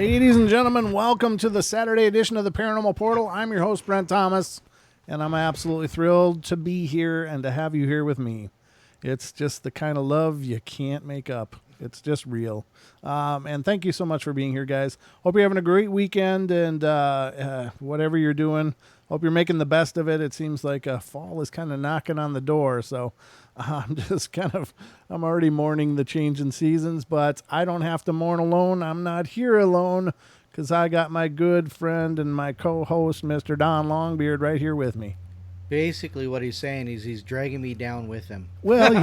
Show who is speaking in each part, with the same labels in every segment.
Speaker 1: Ladies and gentlemen, welcome to the Saturday edition of the Paranormal Portal. I'm your host, Brent Thomas, and I'm absolutely thrilled to be here and to have you here with me. It's just the kind of love you can't make up. It's just real. And thank you so much for being here, guys. Hope you're having a great weekend, and whatever you're doing, hope you're making the best of it. It seems like fall is kind of knocking on the door, so I'm already mourning the change in seasons, but I don't have to mourn alone. I'm not here alone because I got my good friend and my co-host, Mr. Don Longbeard, right here with me.
Speaker 2: Basically, what he's saying is he's dragging me down with him.
Speaker 1: Well, you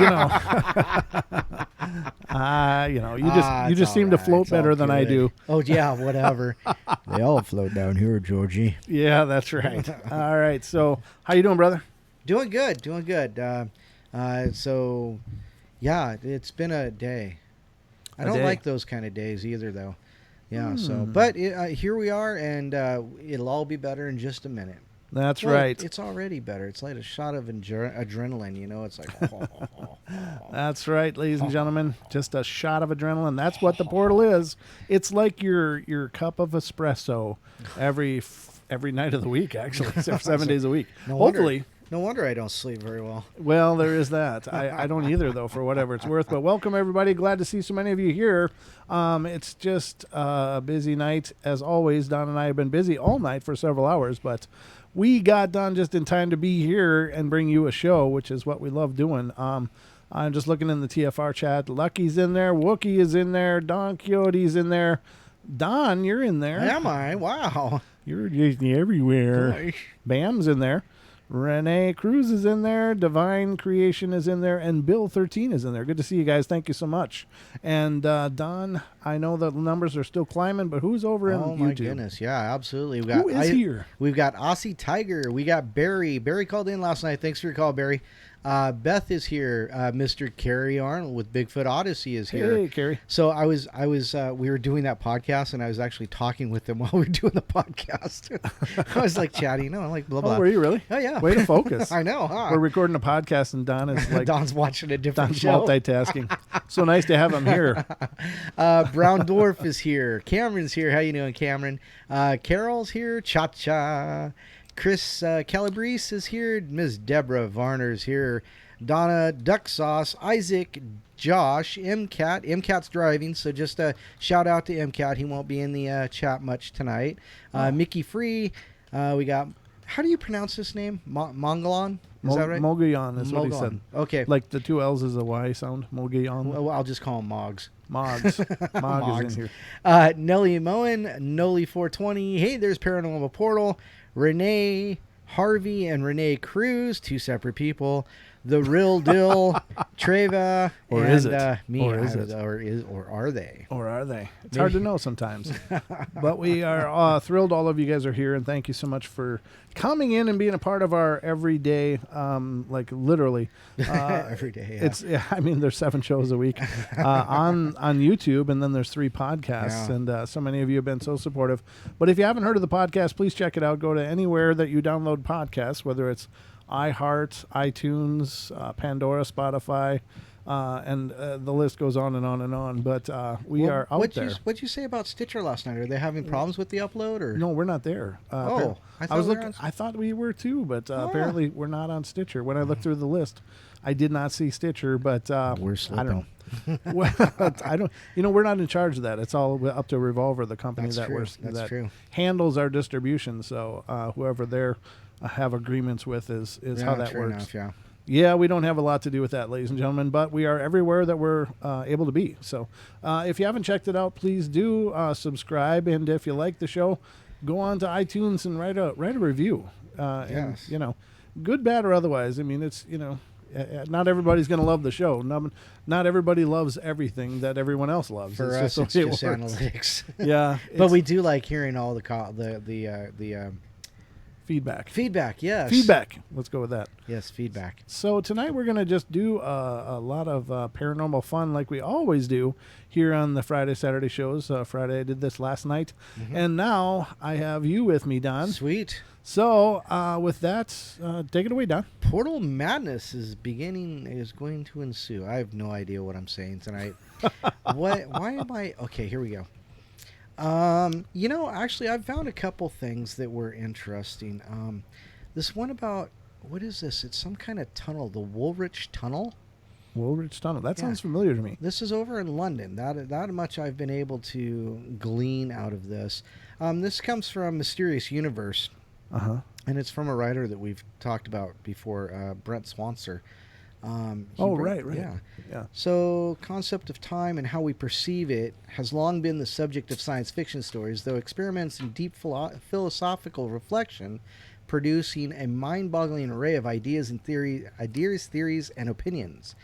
Speaker 1: just seem to float better than I do.
Speaker 2: Oh yeah, whatever. They all float down here, Georgie.
Speaker 1: Yeah, that's right. All right. So, how you doing, brother?
Speaker 2: Doing good. So, yeah, it's been a day. I don't like those kind of days either, though. Yeah. So, but here we are, and it'll all be better in just a minute.
Speaker 1: That's right.
Speaker 2: It's already better. It's like a shot of adrenaline, you know? It's like...
Speaker 1: That's right, ladies and gentlemen. Just a shot of adrenaline. That's what the portal is. It's like your cup of espresso every night of the week, actually, except 7 days a week. Hopefully.
Speaker 2: No wonder I don't sleep very well.
Speaker 1: Well, there is that. I don't either, though, for whatever it's worth. But welcome, everybody. Glad to see so many of you here. It's just a busy night. As always, Don and I have been busy all night for several hours, but we got done just in time to be here and bring you a show, which is what we love doing. I'm just looking in the TFR chat. Lucky's in there. Wookie is in there. Don Quixote's in there. Don, you're in there.
Speaker 2: Am I? Wow.
Speaker 1: You're just everywhere.
Speaker 2: Gosh.
Speaker 1: Bam's in there. Renee Cruz is in there. Divine Creation is in there. And Bill 13 is in there. Good to see you guys. Thank you so much. And Don, I know the numbers are still climbing, but who's over in YouTube?
Speaker 2: Oh, my goodness. Yeah, absolutely.
Speaker 1: Who is here?
Speaker 2: We've got Aussie Tiger. We got Barry. Barry called in last night. Thanks for your call, Barry. Beth is here. Mr. Carrie Arnold with Bigfoot Odyssey is here.
Speaker 1: Hey, Carrie.
Speaker 2: So we were doing that podcast, and I was actually talking with them while we were doing the podcast. I was like chatting, like blah blah.
Speaker 1: Oh, were you really?
Speaker 2: Oh yeah.
Speaker 1: Way to focus.
Speaker 2: I know. Huh?
Speaker 1: We're recording a podcast, and Don is like
Speaker 2: Don's watching a different
Speaker 1: Don's
Speaker 2: show.
Speaker 1: multitasking. So nice to have him here.
Speaker 2: Brown Dwarf is here. Cameron's here. How you doing, Cameron? Carol's here. Cha Cha. Chris Calabrese is here. Ms. Deborah Varner's here. Donna Duck Sauce. Isaac. Josh. MCAT. MCAT's driving, so just a shout out to MCAT. He won't be in the chat much tonight. Mickey Free. We got... How do you pronounce this name? Mongolon? Is that right?
Speaker 1: Mogollon is what he said.
Speaker 2: Okay.
Speaker 1: Like the two L's is a Y sound. Mogollon.
Speaker 2: Well, I'll just call him Moggs.
Speaker 1: Moggs. Mogg is in here.
Speaker 2: Nellie Moen, Noli420. Hey, there's Paranormal Portal. Renee Harvey and Renee Cruz, two separate people. The Real Dill, Treva,
Speaker 1: or
Speaker 2: and
Speaker 1: is it?
Speaker 2: Me.
Speaker 1: Or is it?
Speaker 2: Or are they?
Speaker 1: Or are they? It's hard to know sometimes. But we are thrilled all of you guys are here, and thank you so much for coming in and being a part of our everyday, like literally.
Speaker 2: Every day, yeah.
Speaker 1: There's 7 shows a week on YouTube, and then there's 3 podcasts, and so many of you have been so supportive. But if you haven't heard of the podcast, please check it out. Go to anywhere that you download podcasts, whether it's iHeart, iTunes, Pandora, Spotify, and the list goes on and on and on. But we are out there.
Speaker 2: What'd you say about Stitcher last night? Are they having problems with the upload? Or
Speaker 1: no, we're not there.
Speaker 2: I
Speaker 1: thought we were too, but apparently we're not on Stitcher. When I looked through the list, I did not see Stitcher. But
Speaker 2: we're slipping.
Speaker 1: I don't know. Well, I don't. We're not in charge of that. It's all up to Revolver, the company that handles our distribution. So whoever they're have agreements with is how that works.
Speaker 2: Enough,
Speaker 1: yeah, we don't have a lot to do with that, ladies and gentlemen, but we are everywhere that we're able to be. So if you haven't checked it out, please do subscribe. And if you like the show, go on to iTunes and write a review.
Speaker 2: Yes.
Speaker 1: And, good, bad, or otherwise. It's, not everybody's going to love the show. Not everybody loves everything that everyone else loves.
Speaker 2: For us, it's just analytics.
Speaker 1: Yeah.
Speaker 2: But we do like hearing all the Feedback, yes.
Speaker 1: Feedback. Let's go with that.
Speaker 2: Yes, feedback.
Speaker 1: So tonight we're going to just do a lot of paranormal fun like we always do here on the Friday, Saturday shows. Friday I did this last night. Mm-hmm. And now I have you with me, Don.
Speaker 2: Sweet.
Speaker 1: So with that, take it away, Don.
Speaker 2: Portal madness is going to ensue. I have no idea what I'm saying tonight. Why am I... Okay, here we go. Actually, I've found a couple things that were interesting. This one about what is this? It's some kind of tunnel, the Woolwich Tunnel.
Speaker 1: Woolwich Tunnel. That
Speaker 2: Yeah.
Speaker 1: sounds familiar to me.
Speaker 2: This is over in London. That much I've been able to glean out of this. This comes from Mysterious Universe, and it's from a writer that we've talked about before, Brent Swanser.
Speaker 1: Right.
Speaker 2: Yeah. So, concept of time and how we perceive it has long been the subject of science fiction stories, though experiments in deep philosophical reflection, producing a mind-boggling array of ideas, theories, and opinions.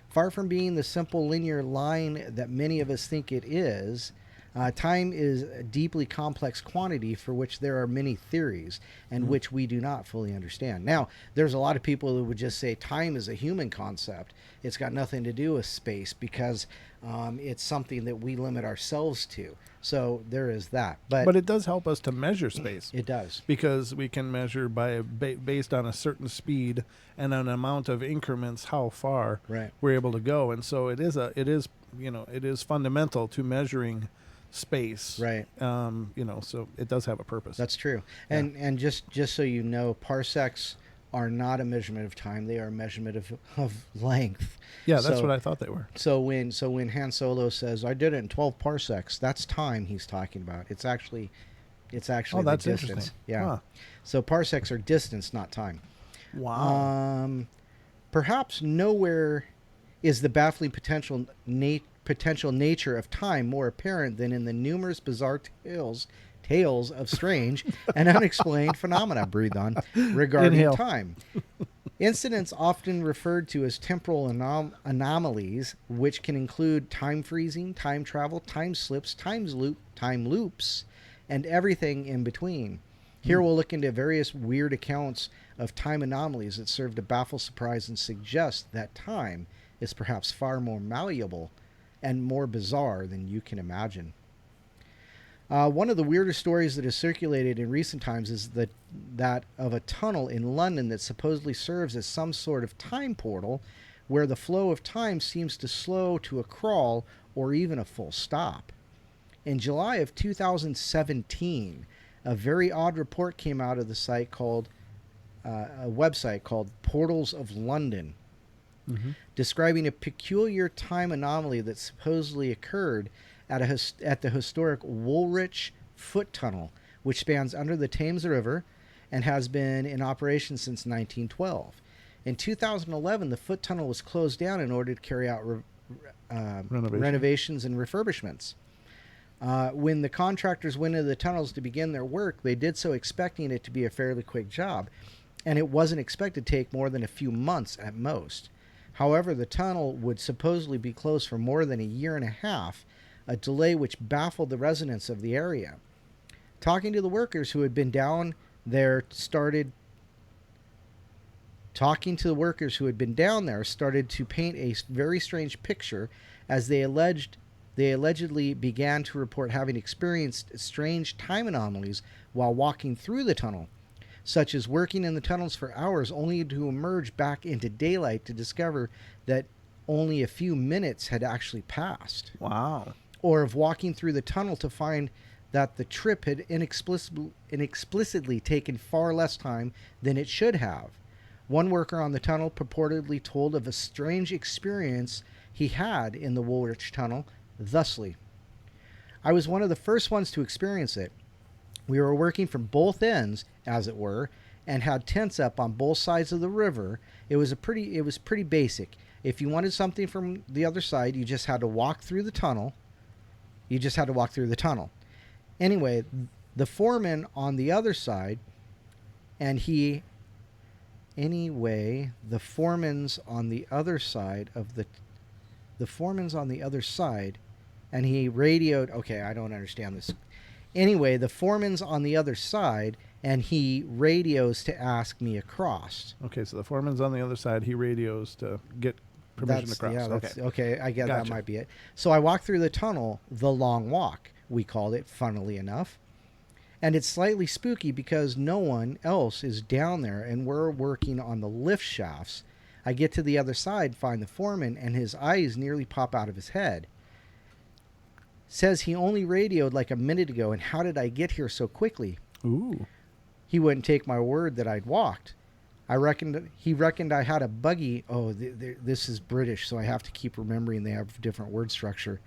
Speaker 2: Far from being the simple linear line that many of us think it is, time is a deeply complex quantity for which there are many theories and which we do not fully understand. Now, there's a lot of people who would just say time is a human concept. It's got nothing to do with space because it's something that we limit ourselves to. So there is that.
Speaker 1: But it does help us to measure space.
Speaker 2: It does.
Speaker 1: Because we can measure based on a certain speed and an amount of increments how far we're able to go. And so it is fundamental to measuring space.
Speaker 2: Right.
Speaker 1: So it does have a purpose.
Speaker 2: That's true. And just so you know, parsecs are not a measurement of time. They are a measurement of length.
Speaker 1: Yeah, that's what I thought they were.
Speaker 2: So when Han Solo says, "I did it in 12 parsecs," that's time he's talking about. It's actually
Speaker 1: that's
Speaker 2: the distance.
Speaker 1: interesting.
Speaker 2: Yeah.
Speaker 1: Huh.
Speaker 2: So parsecs are distance, not time.
Speaker 1: Wow.
Speaker 2: Perhaps nowhere is the baffling potential nature of time more apparent than in the numerous bizarre tales of strange and unexplained phenomena regarding time. Incidents often referred to as temporal anomalies, which can include time freezing, time travel, time slips, time loops, and everything in between. Here we'll look into various weird accounts of time anomalies that serve to baffle, surprise, and suggest that time is perhaps far more malleable and more bizarre than you can imagine. One of the weirdest stories that has circulated in recent times is that of a tunnel in London that supposedly serves as some sort of time portal where the flow of time seems to slow to a crawl or even a full stop. In July of 2017, a very odd report came out of the site called a website called Portals of London, describing a peculiar time anomaly that supposedly occurred at the historic Woolwich Foot Tunnel, which spans under the Thames River and has been in operation since 1912. In 2011, the Foot Tunnel was closed down in order to carry out renovations and refurbishments. When the contractors went into the tunnels to begin their work, they did so expecting it to be a fairly quick job, and it wasn't expected to take more than a few months at most. However, the tunnel would supposedly be closed for more than a year and a half, a delay which baffled the residents of the area. Talking to the workers who had been down there started to paint a very strange picture as they allegedly began to report having experienced strange time anomalies while walking through the tunnel, such as working in the tunnels for hours only to emerge back into daylight to discover that only a few minutes had actually passed.
Speaker 1: Wow.
Speaker 2: Or of walking through the tunnel to find that the trip had inexplicably taken far less time than it should have. One worker on the tunnel purportedly told of a strange experience he had in the Woolwich Tunnel, thusly: "I was one of the first ones to experience it. We were working from both ends, as it were, and had tents up on both sides of the river. It was pretty basic. If you wanted something from the other side, you just had to walk through the tunnel. Anyway, the foreman on the other side, and he radioed, okay, I don't understand this. Anyway, the foreman's on the other side, and he radios to ask me across."
Speaker 1: Okay, so the foreman's on the other side. He radios to get permission to cross.
Speaker 2: Yeah, okay, I get
Speaker 1: Gotcha.
Speaker 2: That might be it. So I walked through the tunnel, the long walk, we called it, funnily enough. And it's slightly spooky because no one else is down there, and we're working on the lift shafts. I get to the other side, find the foreman, and his eyes nearly pop out of his head. Says he only radioed like a minute ago, and how did I get here so quickly?
Speaker 1: Ooh.
Speaker 2: He wouldn't take my word that I'd walked. He reckoned I had a buggy. Oh, this is British, so I have to keep remembering they have different word structure.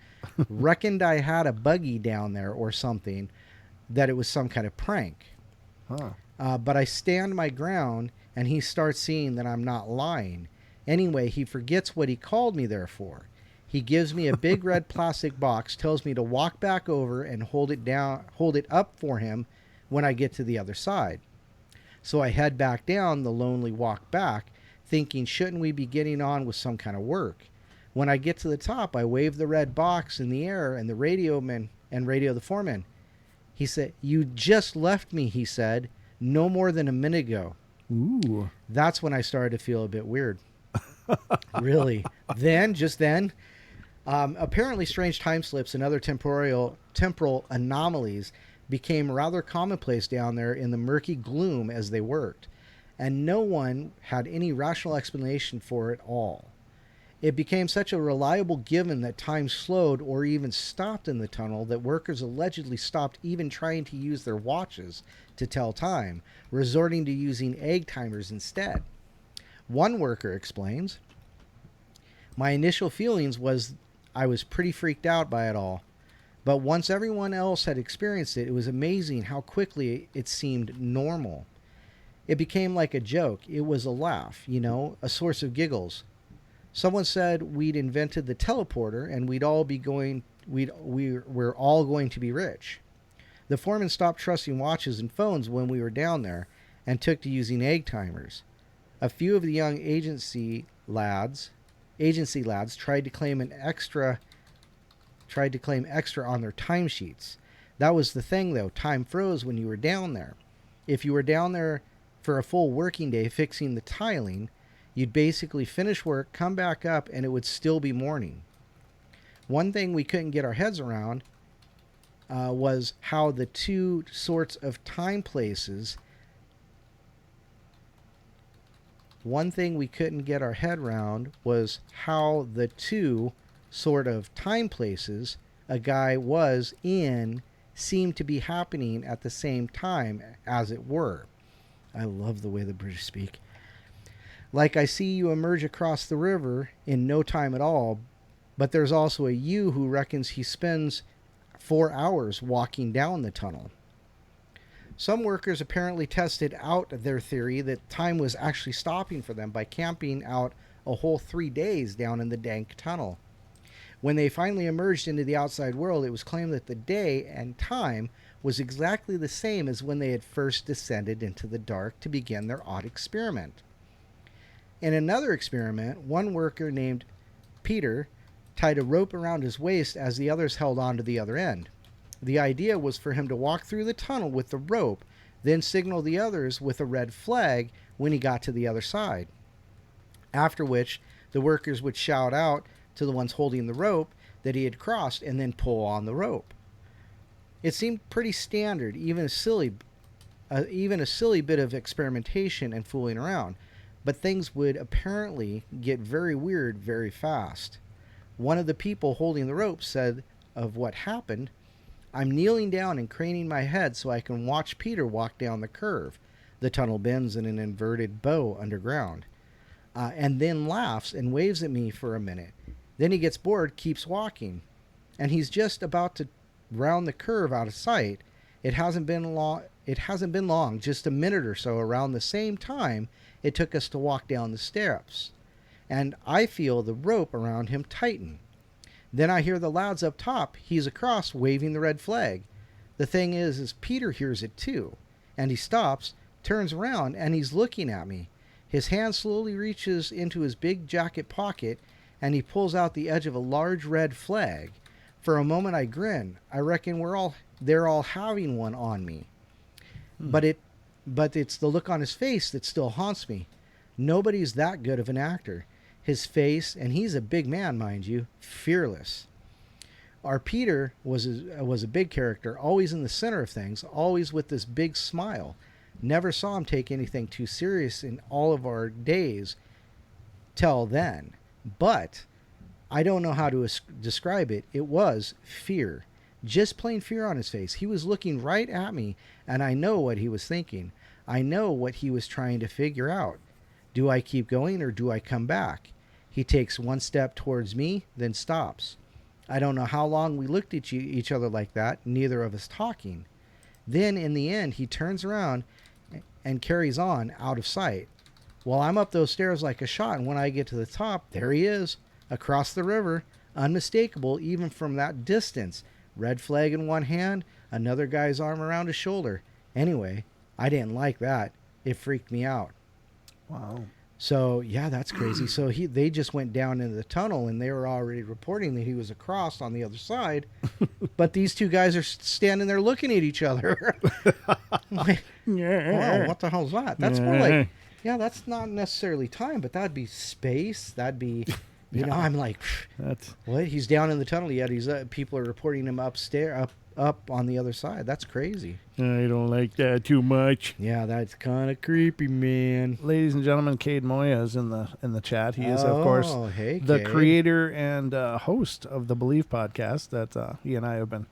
Speaker 2: Reckoned I had a buggy down there or something, that it was some kind of prank.
Speaker 1: Huh.
Speaker 2: But I stand my ground, and he starts seeing that I'm not lying. Anyway, he forgets what he called me there for. He gives me a big red plastic box, tells me to walk back over and hold it up for him when I get to the other side. So I head back down the lonely walk back, thinking, shouldn't we be getting on with some kind of work? When I get to the top, I wave the red box in the air and radio the foreman. He said, "You just left me," he said, "no more than a minute ago."
Speaker 1: Ooh.
Speaker 2: That's when I started to feel a bit weird. Really. Just then, apparently strange time slips and other temporal anomalies became rather commonplace down there in the murky gloom as they worked, and no one had any rational explanation for it all. It became such a reliable given that time slowed or even stopped in the tunnel that workers allegedly stopped even trying to use their watches to tell time, resorting to using egg timers instead. One worker explains, "My initial feelings was I was pretty freaked out by it all. But once everyone else had experienced it, it was amazing how quickly it seemed normal. It became like a joke. It was a laugh, a source of giggles. Someone said we'd invented the teleporter and we're all going to be rich. The foreman stopped trusting watches and phones when we were down there and took to using egg timers. A few of the young agency lads tried to claim extra on their timesheets. That was the thing, though. Time froze when you were down there. If you were down there for a full working day fixing the tiling, you'd basically finish work, come back up, and it would still be morning. One thing we couldn't get our heads around was how the two sorts of time places a guy was in seemed to be happening at the same time, as it were." I love the way the British speak. "Like I see you emerge across the river in no time at all, but there's also a you who reckons he spends 4 hours walking down the tunnel." Some workers apparently tested out their theory that time was actually stopping for them by camping out a whole 3 days down in the dank tunnel. When they finally emerged into the outside world, it was claimed that the day and time was exactly the same as when they had first descended into the dark to begin their odd experiment. In another experiment, one worker named Peter tied a rope around his waist as the others held on to the other end. The idea was for him to walk through the tunnel with the rope, then signal the others with a red flag when he got to the other side. After which, the workers would shout out to the ones holding the rope that he had crossed and then pull on the rope. It seemed pretty standard, even a silly bit of experimentation and fooling around, but things would apparently get very weird very fast. One of the people holding the rope said of what happened, "I'm kneeling down and craning my head so I can watch Peter walk down the curve. The tunnel bends in an inverted bow underground, and then laughs and waves at me for a minute. Then he gets bored, keeps walking, and he's just about to round the curve out of sight. It hasn't been long, just a minute or so around the same time it took us to walk down the steps. And I feel the rope around him tighten. Then I hear the lads up top, he's across, waving the red flag. The thing is Peter hears it too, and he stops, turns around, and he's looking at me. His hand slowly reaches into his big jacket pocket, and he pulls out the edge of a large red flag. For a moment I grin. I reckon they're all having one on me. But it's the look on his face that still haunts me. Nobody's that good of an actor. His face, and he's a big man, mind you, fearless. Our Peter was a big character, always in the center of things, always with this big smile. Never saw him take anything too serious in all of our days till then. But I don't know how to describe it. It was fear. just plain fear on his face. He was looking right at me, and I know what he was thinking. I know what he was trying to figure out. Do I keep going or do I come back? He takes one step towards me, then stops. I don't know how long we looked at each other like that, neither of us talking. Then, in the end, he turns around and carries on out of sight. Well, I'm up those stairs like a shot, and when I get to the top, there he is, across the river, unmistakable even from that distance. Red flag in one hand, another guy's arm around his shoulder. Anyway, I didn't like that. It freaked me out.
Speaker 1: Wow.
Speaker 2: So, yeah, that's crazy. So they just went down into the tunnel, and they were already reporting that he was across on the other side. But these two guys are standing there looking at each other. Like, oh, what the hell's that? That's more like, yeah, that's not necessarily time, but that'd be space. That'd be, you know, I'm like, what? He's down in the tunnel yet. He's people are reporting him upstairs, up on the other side. That's crazy.
Speaker 1: I don't like that too much.
Speaker 2: Yeah, that's kind of creepy, man.
Speaker 1: Ladies and gentlemen, Cade Moya is in the chat. He is, of course, the
Speaker 2: Cade.
Speaker 1: creator and host of the Believe podcast that he and I have been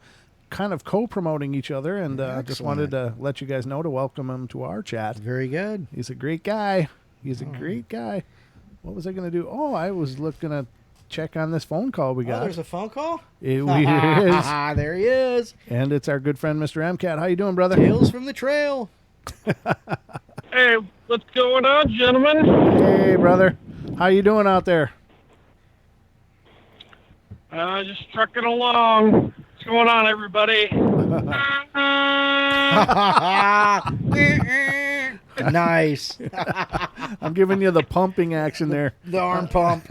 Speaker 1: kind of co-promoting each other, and just wanted to let you guys know to welcome him to our chat.
Speaker 2: Very good.
Speaker 1: He's a great guy. He's a great guy. What was I going to do? Oh, I was looking to check on this phone call we got.
Speaker 2: Oh, there's a phone call?
Speaker 1: It is.
Speaker 2: There he is.
Speaker 1: And it's our good friend, Mr. MCAT. How you doing, brother?
Speaker 2: Tales from the trail.
Speaker 3: Hey, what's going on, gentlemen?
Speaker 1: Hey, brother. How you doing out there?
Speaker 3: Just trucking along. What's going on, everybody?
Speaker 2: Nice.
Speaker 1: I'm giving you the pumping action there.
Speaker 2: The arm pump.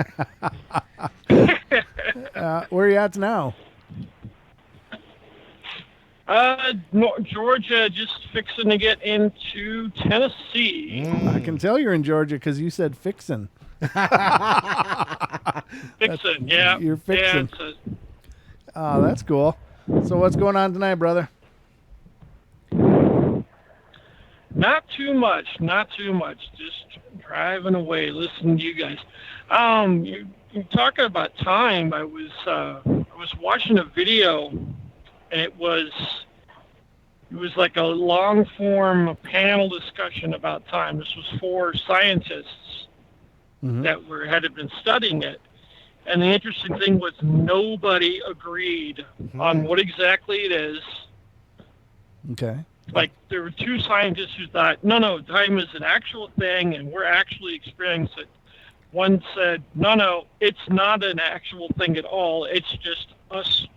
Speaker 1: Where are you at now?
Speaker 3: Georgia, just fixing to get into Tennessee.
Speaker 1: I can tell you're in Georgia because you said fixin'.
Speaker 3: Fixing, yeah.
Speaker 1: You're fixing.
Speaker 3: Yeah,
Speaker 1: Oh, that's cool. So what's going on tonight, brother?
Speaker 3: not too much. Just driving away, listening to you guys. You're talking about time. I was watching a video, and it was like a long form panel discussion about time. This was for scientists that had been studying it. And the interesting thing was nobody agreed on what exactly it is.
Speaker 1: Okay.
Speaker 3: Like, there were two scientists who thought, no, time is an actual thing and we're actually experiencing it. One said, no, it's not an actual thing at all. It's just us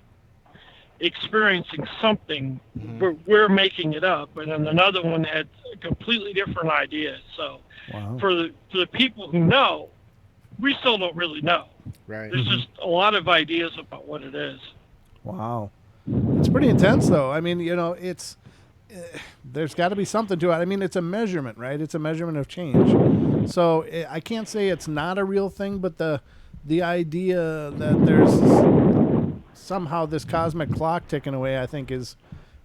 Speaker 3: experiencing something. We're making it up. And then another one had a completely different idea. So for the people who know, we still don't really know.
Speaker 2: Right.
Speaker 3: There's just a lot of ideas about what it is.
Speaker 1: Wow. It's pretty intense, though. I mean, you know, it's there's got to be something to it. I mean, it's a measurement, right? It's a measurement of change. So I can't say it's not a real thing, but the idea that there's somehow this cosmic clock ticking away, I think is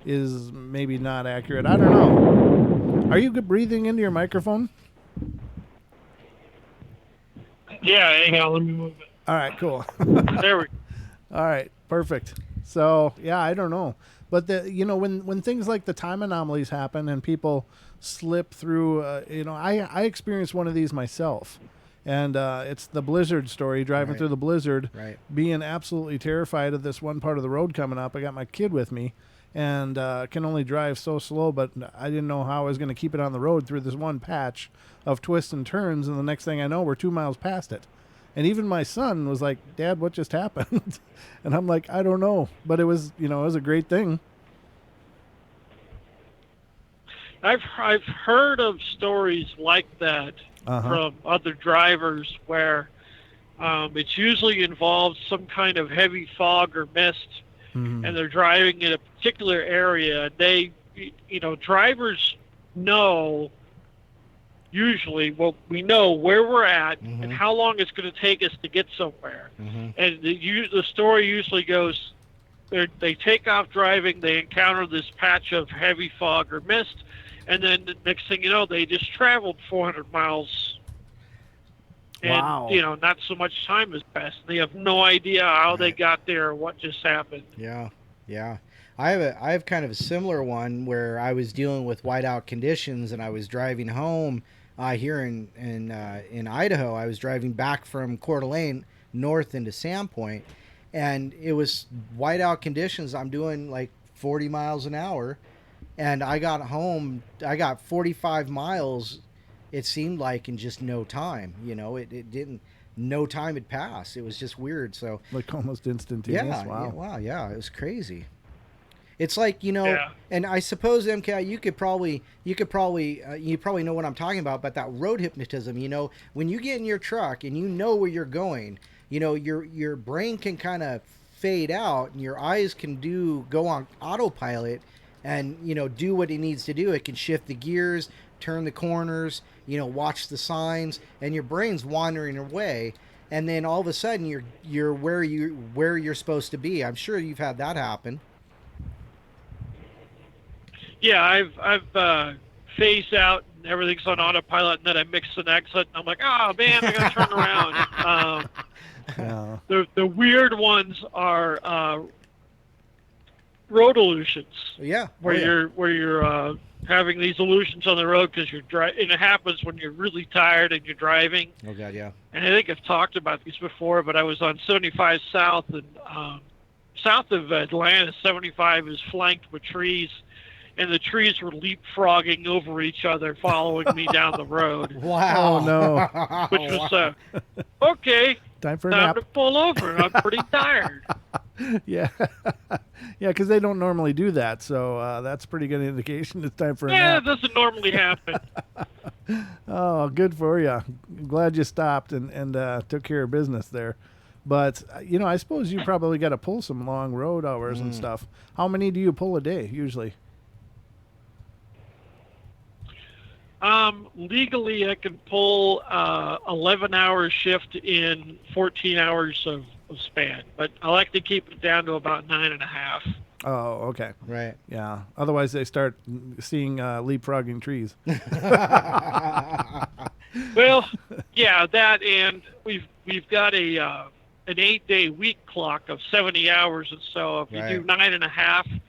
Speaker 1: maybe not accurate. I don't know. Are you breathing into your microphone?
Speaker 3: Yeah, hang on, let me move it.
Speaker 1: All right, cool.
Speaker 3: There we go.
Speaker 1: All right, perfect. So, yeah, I don't know. But, when things like the time anomalies happen and people slip through, I experienced one of these myself. And it's the blizzard story, driving through the blizzard, being absolutely terrified of this one part of the road coming up. I got my kid with me and can only drive so slow, but I didn't know how I was going to keep it on the road through this one patch of twists and turns. And the next thing I know, we're 2 miles past it. And even my son was like, Dad, what just happened? And I'm like, I don't know. But it was, it was a great thing.
Speaker 3: I've heard of stories like that from other drivers where it's usually involves some kind of heavy fog or mist, and they're driving in a particular area. They, drivers know usually, well, we know where we're at and how long it's going to take us to get somewhere. And the story usually goes, they take off driving, they encounter this patch of heavy fog or mist, and then the next thing you know, they just traveled 400 miles. And, not so much time has passed. They have no idea how they got there or what just happened.
Speaker 2: Yeah. Yeah. I have kind of a similar one where I was dealing with whiteout conditions, and I was driving home here in Idaho. I was driving back from Coeur d'Alene north into Sandpoint, and it was whiteout conditions. I'm doing like 40 miles an hour, and I got home. I got 45 miles. It seemed like in just no time. It didn't. No time had passed. It was just weird. So
Speaker 1: Like almost instantaneous.
Speaker 2: yeah,
Speaker 1: Wow.
Speaker 2: wow, yeah, it was crazy. It's like,
Speaker 3: Yeah.
Speaker 2: and I suppose MK, you probably know what I'm talking about. But that road hypnotism, when you get in your truck and you know where you're going, your brain can kind of fade out, and your eyes can go on autopilot, and do what it needs to do. It can shift the gears, turn the corners, watch the signs, and your brain's wandering away. And then all of a sudden you're where you're supposed to be. I'm sure you've had that happen.
Speaker 3: Yeah, I've phased out and everything's on autopilot, and then I mix an exit, and I'm like, oh man, I gotta turn around.
Speaker 1: Yeah.
Speaker 3: The weird ones are road illusions,
Speaker 2: Yeah.
Speaker 3: where you're having these illusions on the road because you're driving, and it happens when you're really tired and you're driving.
Speaker 2: Oh God, yeah.
Speaker 3: And I think I've talked about these before, but I was on 75 South, and south of Atlanta, 75 is flanked with trees, and the trees were leapfrogging over each other, following me down the road.
Speaker 2: Wow.
Speaker 1: Oh no.
Speaker 3: Which was okay.
Speaker 1: Time for a
Speaker 3: Time
Speaker 1: nap.
Speaker 3: to pull over. I'm pretty tired.
Speaker 1: Yeah. Yeah, because they don't normally do that. So that's a pretty good indication it's time for a
Speaker 3: Yeah,
Speaker 1: nap.
Speaker 3: it doesn't normally happen.
Speaker 1: Oh, good for you. Glad you stopped and took care of business there. But, I suppose you probably got to pull some long road hours and stuff. How many do you pull a day usually?
Speaker 3: Legally, I can pull 11-hour shift in 14 hours of span, but I like to keep it down to about 9.5.
Speaker 1: Oh, okay.
Speaker 2: Right.
Speaker 1: Yeah. Otherwise, they start seeing leapfrogging trees.
Speaker 3: Well, yeah, that, and we've got an 8-day week clock of 70 hours, and so if you do 9.5,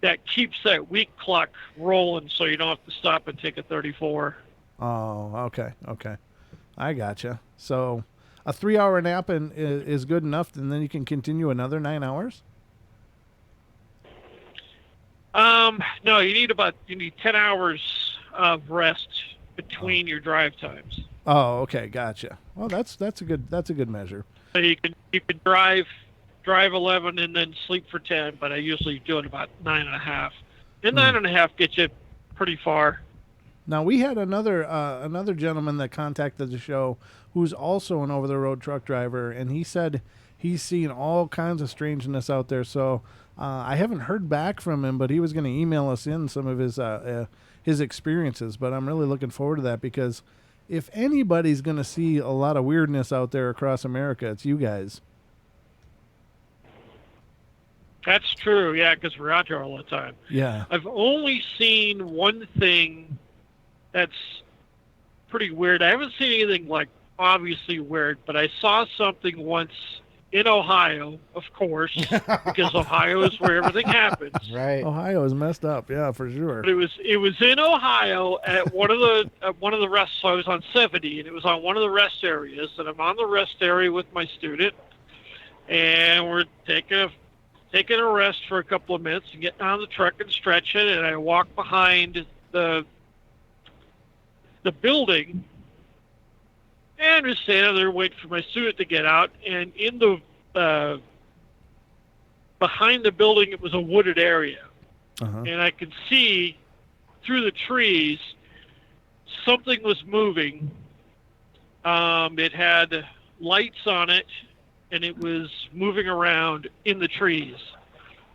Speaker 3: that keeps that week clock rolling, so you don't have to stop and take a 34.
Speaker 1: Oh, okay. Okay. I gotcha. So a 3-hour nap is good enough, and then you can continue another 9 hours?
Speaker 3: No, you need 10 hours of rest between your drive times.
Speaker 1: Oh, okay. Gotcha. Well, that's a good measure.
Speaker 3: So you can drive 11 and then sleep for 10, but I usually do it about 9.5. And 9.5 gets you pretty far.
Speaker 1: Now, we had another gentleman that contacted the show who's also an over-the-road truck driver, and he said he's seen all kinds of strangeness out there. So I haven't heard back from him, but he was going to email us in some of his experiences. But I'm really looking forward to that, because if anybody's going to see a lot of weirdness out there across America, it's you guys.
Speaker 3: That's true, yeah, because we're out here all the time.
Speaker 1: Yeah.
Speaker 3: I've only seen one thing that's pretty weird. I haven't seen anything like obviously weird, but I saw something once in Ohio, of course, because Ohio is where everything happens.
Speaker 2: Right.
Speaker 1: Ohio is messed up, yeah, for sure.
Speaker 3: But it was in Ohio at one of the rests. So I was on 70, and it was on one of the rest areas, and I'm on the rest area with my student, and we're taking a rest for a couple of minutes and getting on the truck and stretching, and I walk behind the building, and I'm just standing there waiting for my student to get out, and in the behind the building, it was a wooded area.
Speaker 1: Uh-huh.
Speaker 3: And I could see through the trees something was moving. It had lights on it, and it was moving around in the trees.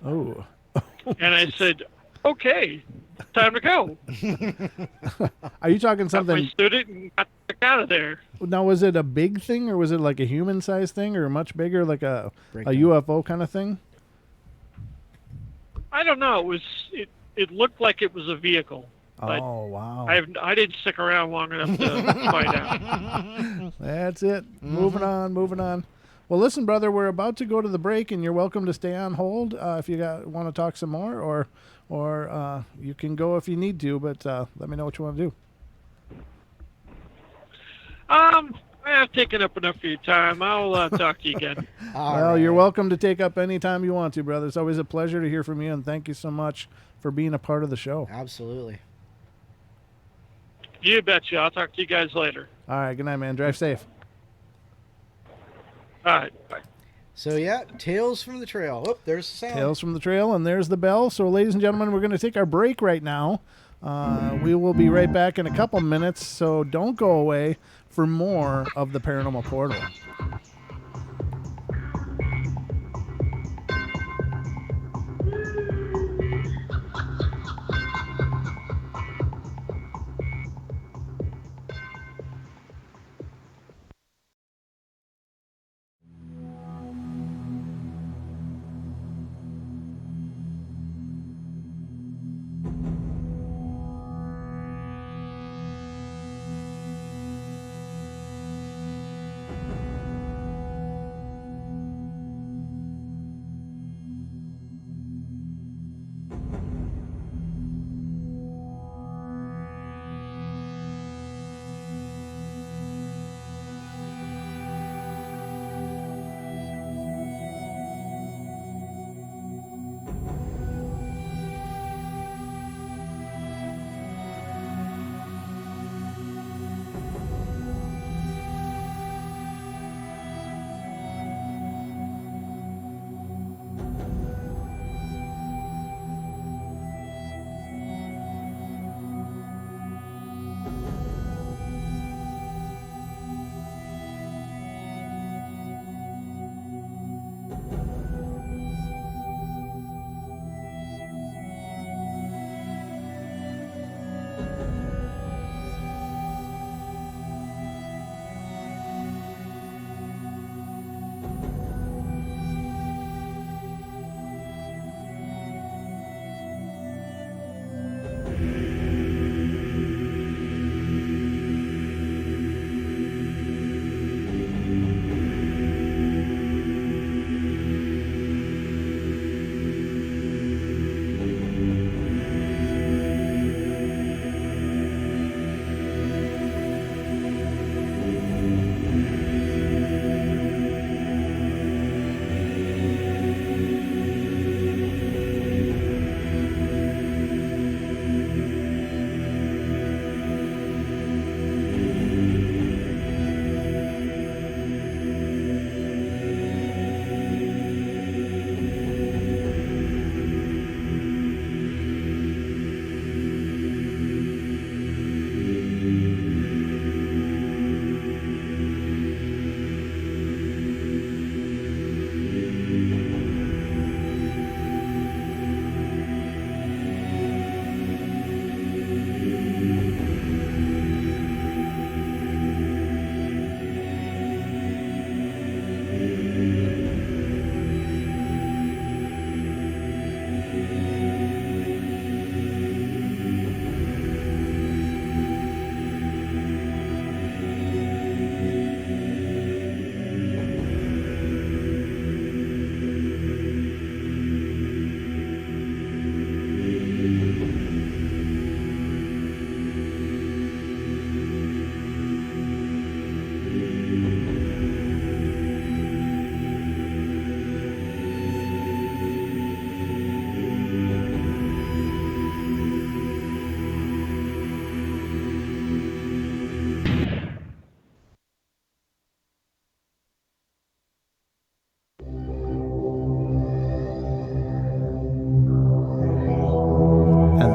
Speaker 1: Oh.
Speaker 3: And I said, okay, time to go.
Speaker 1: Are you talking
Speaker 3: Got my
Speaker 1: something?
Speaker 3: student and got the heck out of there.
Speaker 1: Now, was it a big thing, or was it like a human-sized thing, or much bigger, like a
Speaker 2: Breakdown.
Speaker 1: UFO kind of thing?
Speaker 3: I don't know. It looked like it was a vehicle. But
Speaker 1: Oh, wow.
Speaker 3: I didn't stick around long enough to find out.
Speaker 1: That's it. Moving on. Well, listen, brother, we're about to go to the break, and you're welcome to stay on hold if you want to talk some more, or you can go if you need to. But let me know what you want to do.
Speaker 3: I have taken up enough of your time. I'll talk to you again.
Speaker 1: Well, you're welcome to take up any time you want to, brother. It's always a pleasure to hear from you, and thank you so much for being a part of the show.
Speaker 2: Absolutely.
Speaker 3: You betcha. I'll talk to you guys later.
Speaker 1: All right, good night, man. Drive safe.
Speaker 3: All right, bye.
Speaker 2: So, yeah, Tales from the Trail. Oh, there's the sound.
Speaker 1: Tales from the Trail, and there's the bell. So, ladies and gentlemen, we're going to take our break right now. We will be right back in a couple minutes, so don't go away for more of the Paranormal Portal.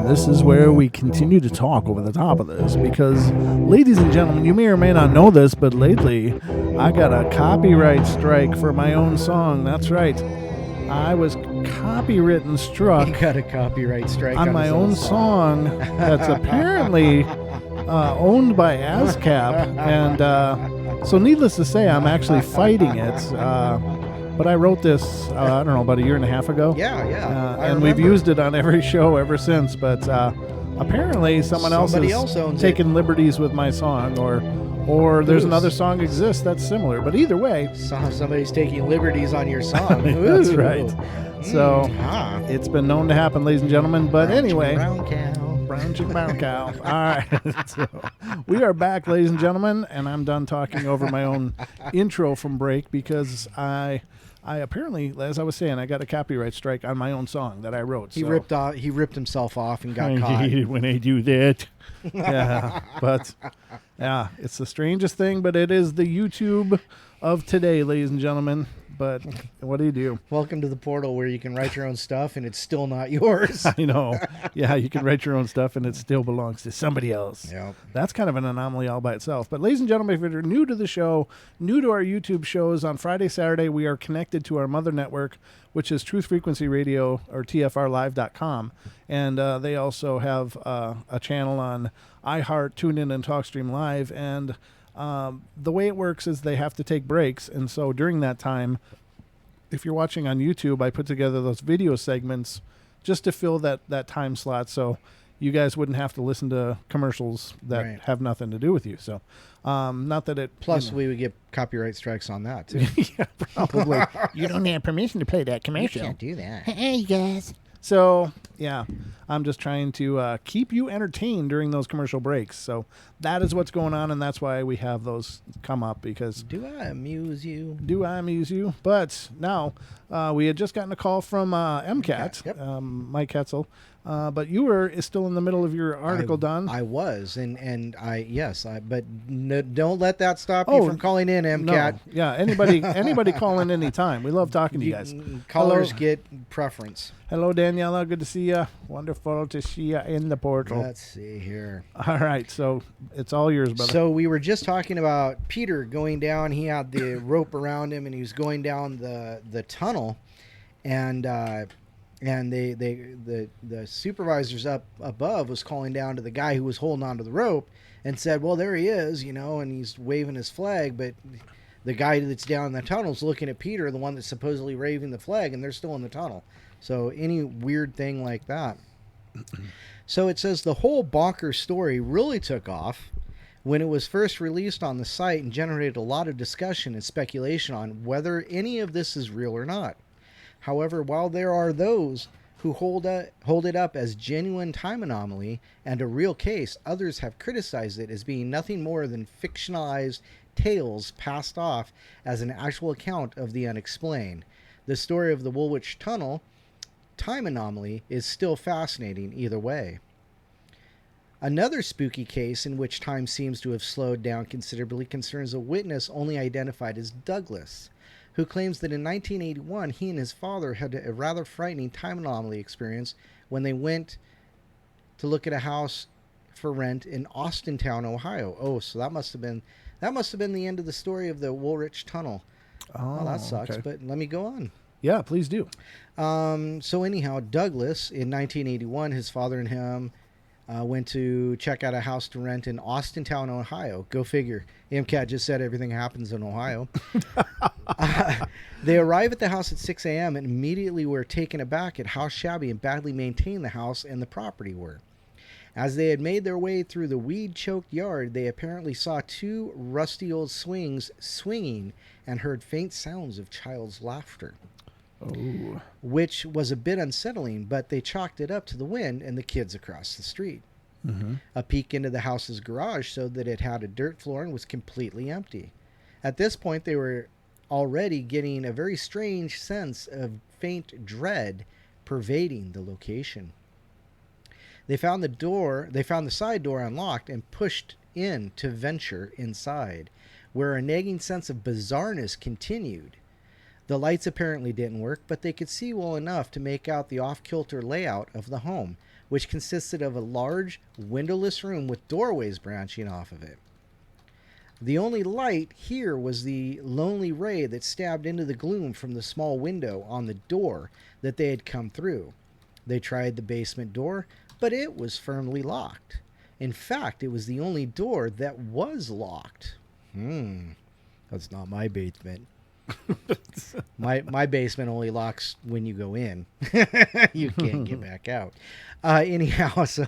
Speaker 1: This is where we continue to talk over the top of this because, ladies and gentlemen, you may or may not know this, but lately I got a copyright strike for my own song. That's right. I was copywritten struck.
Speaker 2: You got a copyright strike
Speaker 1: on my own song that's apparently owned by ASCAP. And so needless to say, I'm actually fighting it. But I wrote this, I don't know, about a year and a half ago.
Speaker 2: Yeah.
Speaker 1: And we've used it on every show ever since. But apparently somebody else has
Speaker 2: owns
Speaker 1: taken liberties with my song, or or there's another song exists that's similar. But either way,
Speaker 2: Somebody's taking liberties on your song.
Speaker 1: that's right. So
Speaker 2: Ah.
Speaker 1: it's been known to happen, ladies and gentlemen. But anyway,
Speaker 2: Brown cow.
Speaker 1: brown chicken, brown cow. All right. So we are back, ladies and gentlemen, and I'm done talking over my own intro from break because I apparently, as I was saying, I got a copyright strike on my own song that I wrote.
Speaker 2: He ripped himself off and got caught.
Speaker 1: I hate it when I do that. Yeah, but yeah, it's the strangest thing, but it is the YouTube of today, ladies and gentlemen. But what do you do?
Speaker 2: Welcome to the portal where you can write your own stuff and it's still not yours.
Speaker 1: I know. Yeah, you can write your own stuff and it still belongs to somebody else.
Speaker 2: Yep.
Speaker 1: That's kind of an anomaly all by itself. But ladies and gentlemen, if you're new to the show, new to our YouTube shows, on Friday, Saturday, we are connected to our mother network, which is Truth Frequency Radio, or TFRlive.com. And they also have a channel on iHeart, TuneIn, and TalkStream Live. And the way it works is they have to take breaks. And so during that time, if you're watching on YouTube, I put together those video segments just to fill that time slot so you guys wouldn't have to listen to commercials that
Speaker 2: Right.
Speaker 1: have nothing to do with you. So not that it...
Speaker 2: Plus, we would get copyright strikes on that, too.
Speaker 1: yeah, probably. You don't have permission to play that commercial.
Speaker 2: You can't do that.
Speaker 4: Hey, guys.
Speaker 1: So, yeah, I'm just trying to keep you entertained during those commercial breaks. So that is what's going on, and that's why we have those come up, because
Speaker 2: Do I amuse you?
Speaker 1: do I amuse you? But now, we had just gotten a call from MCAT,
Speaker 2: Yep.
Speaker 1: Mike Hetzel. But you were still in the middle of your article, Don.
Speaker 2: I was, but don't let that stop you from calling in, MCAT.
Speaker 1: No. Yeah, anybody call in anytime. We love talking to you guys.
Speaker 2: Callers
Speaker 1: Hello.
Speaker 2: get preference.
Speaker 1: Hello, Daniela. Good to see you. Wonderful to see you in the portal.
Speaker 2: Let's see here.
Speaker 1: All right, so it's all yours, brother.
Speaker 2: So we were just talking about Peter going down. He had the rope around him, and he was going down the tunnel, and the supervisors up above was calling down to the guy who was holding onto the rope and said, "Well, there he is, and he's waving his flag." But the guy that's down in the tunnel is looking at Peter, the one that's supposedly waving the flag, and they're still in the tunnel. So any weird thing like that. So it says the whole bonker story really took off when it was first released on the site and generated a lot of discussion and speculation on whether any of this is real or not. However, while there are those who hold it up as genuine time anomaly and a real case, others have criticized it as being nothing more than fictionalized tales passed off as an actual account of the unexplained. The story of the Woolwich Tunnel time anomaly is still fascinating either way. Another spooky case in which time seems to have slowed down considerably concerns a witness only identified as Douglas, who claims that in 1981 he and his father had a rather frightening time anomaly experience when they went to look at a house for rent in Austintown, Ohio. Oh, so that must have been the end of the story of the Woolwich Tunnel. Oh, that sucks,
Speaker 1: okay.
Speaker 2: But let me go on.
Speaker 1: Yeah, please do.
Speaker 2: So anyhow, Douglas, in 1981, his father and him went to check out a house to rent in Austintown, Ohio. Go figure. MCAT just said everything happens in Ohio. They arrive at the house at 6 a.m. and immediately were taken aback at how shabby and badly maintained the house and the property were. As they had made their way through the weed-choked yard, they apparently saw two rusty old swings swinging and heard faint sounds of child's laughter.
Speaker 1: Oh.
Speaker 2: Which was a bit unsettling, but they chalked it up to the wind and the kids across the street.
Speaker 1: Mm-hmm.
Speaker 2: A peek into the house's garage showed that it had a dirt floor and was completely empty. At this point, they were already getting a very strange sense of faint dread pervading the location. They found the side door unlocked and pushed in to venture inside, where a nagging sense of bizarreness continued. The lights apparently didn't work, but they could see well enough to make out the off-kilter layout of the home, which consisted of a large, windowless room with doorways branching off of it. The only light here was the lonely ray that stabbed into the gloom from the small window on the door that they had come through. They tried the basement door, but it was firmly locked. In fact, it was the only door that was locked. That's not my basement. My basement only locks when you go in. You can't get back out. Anyhow, so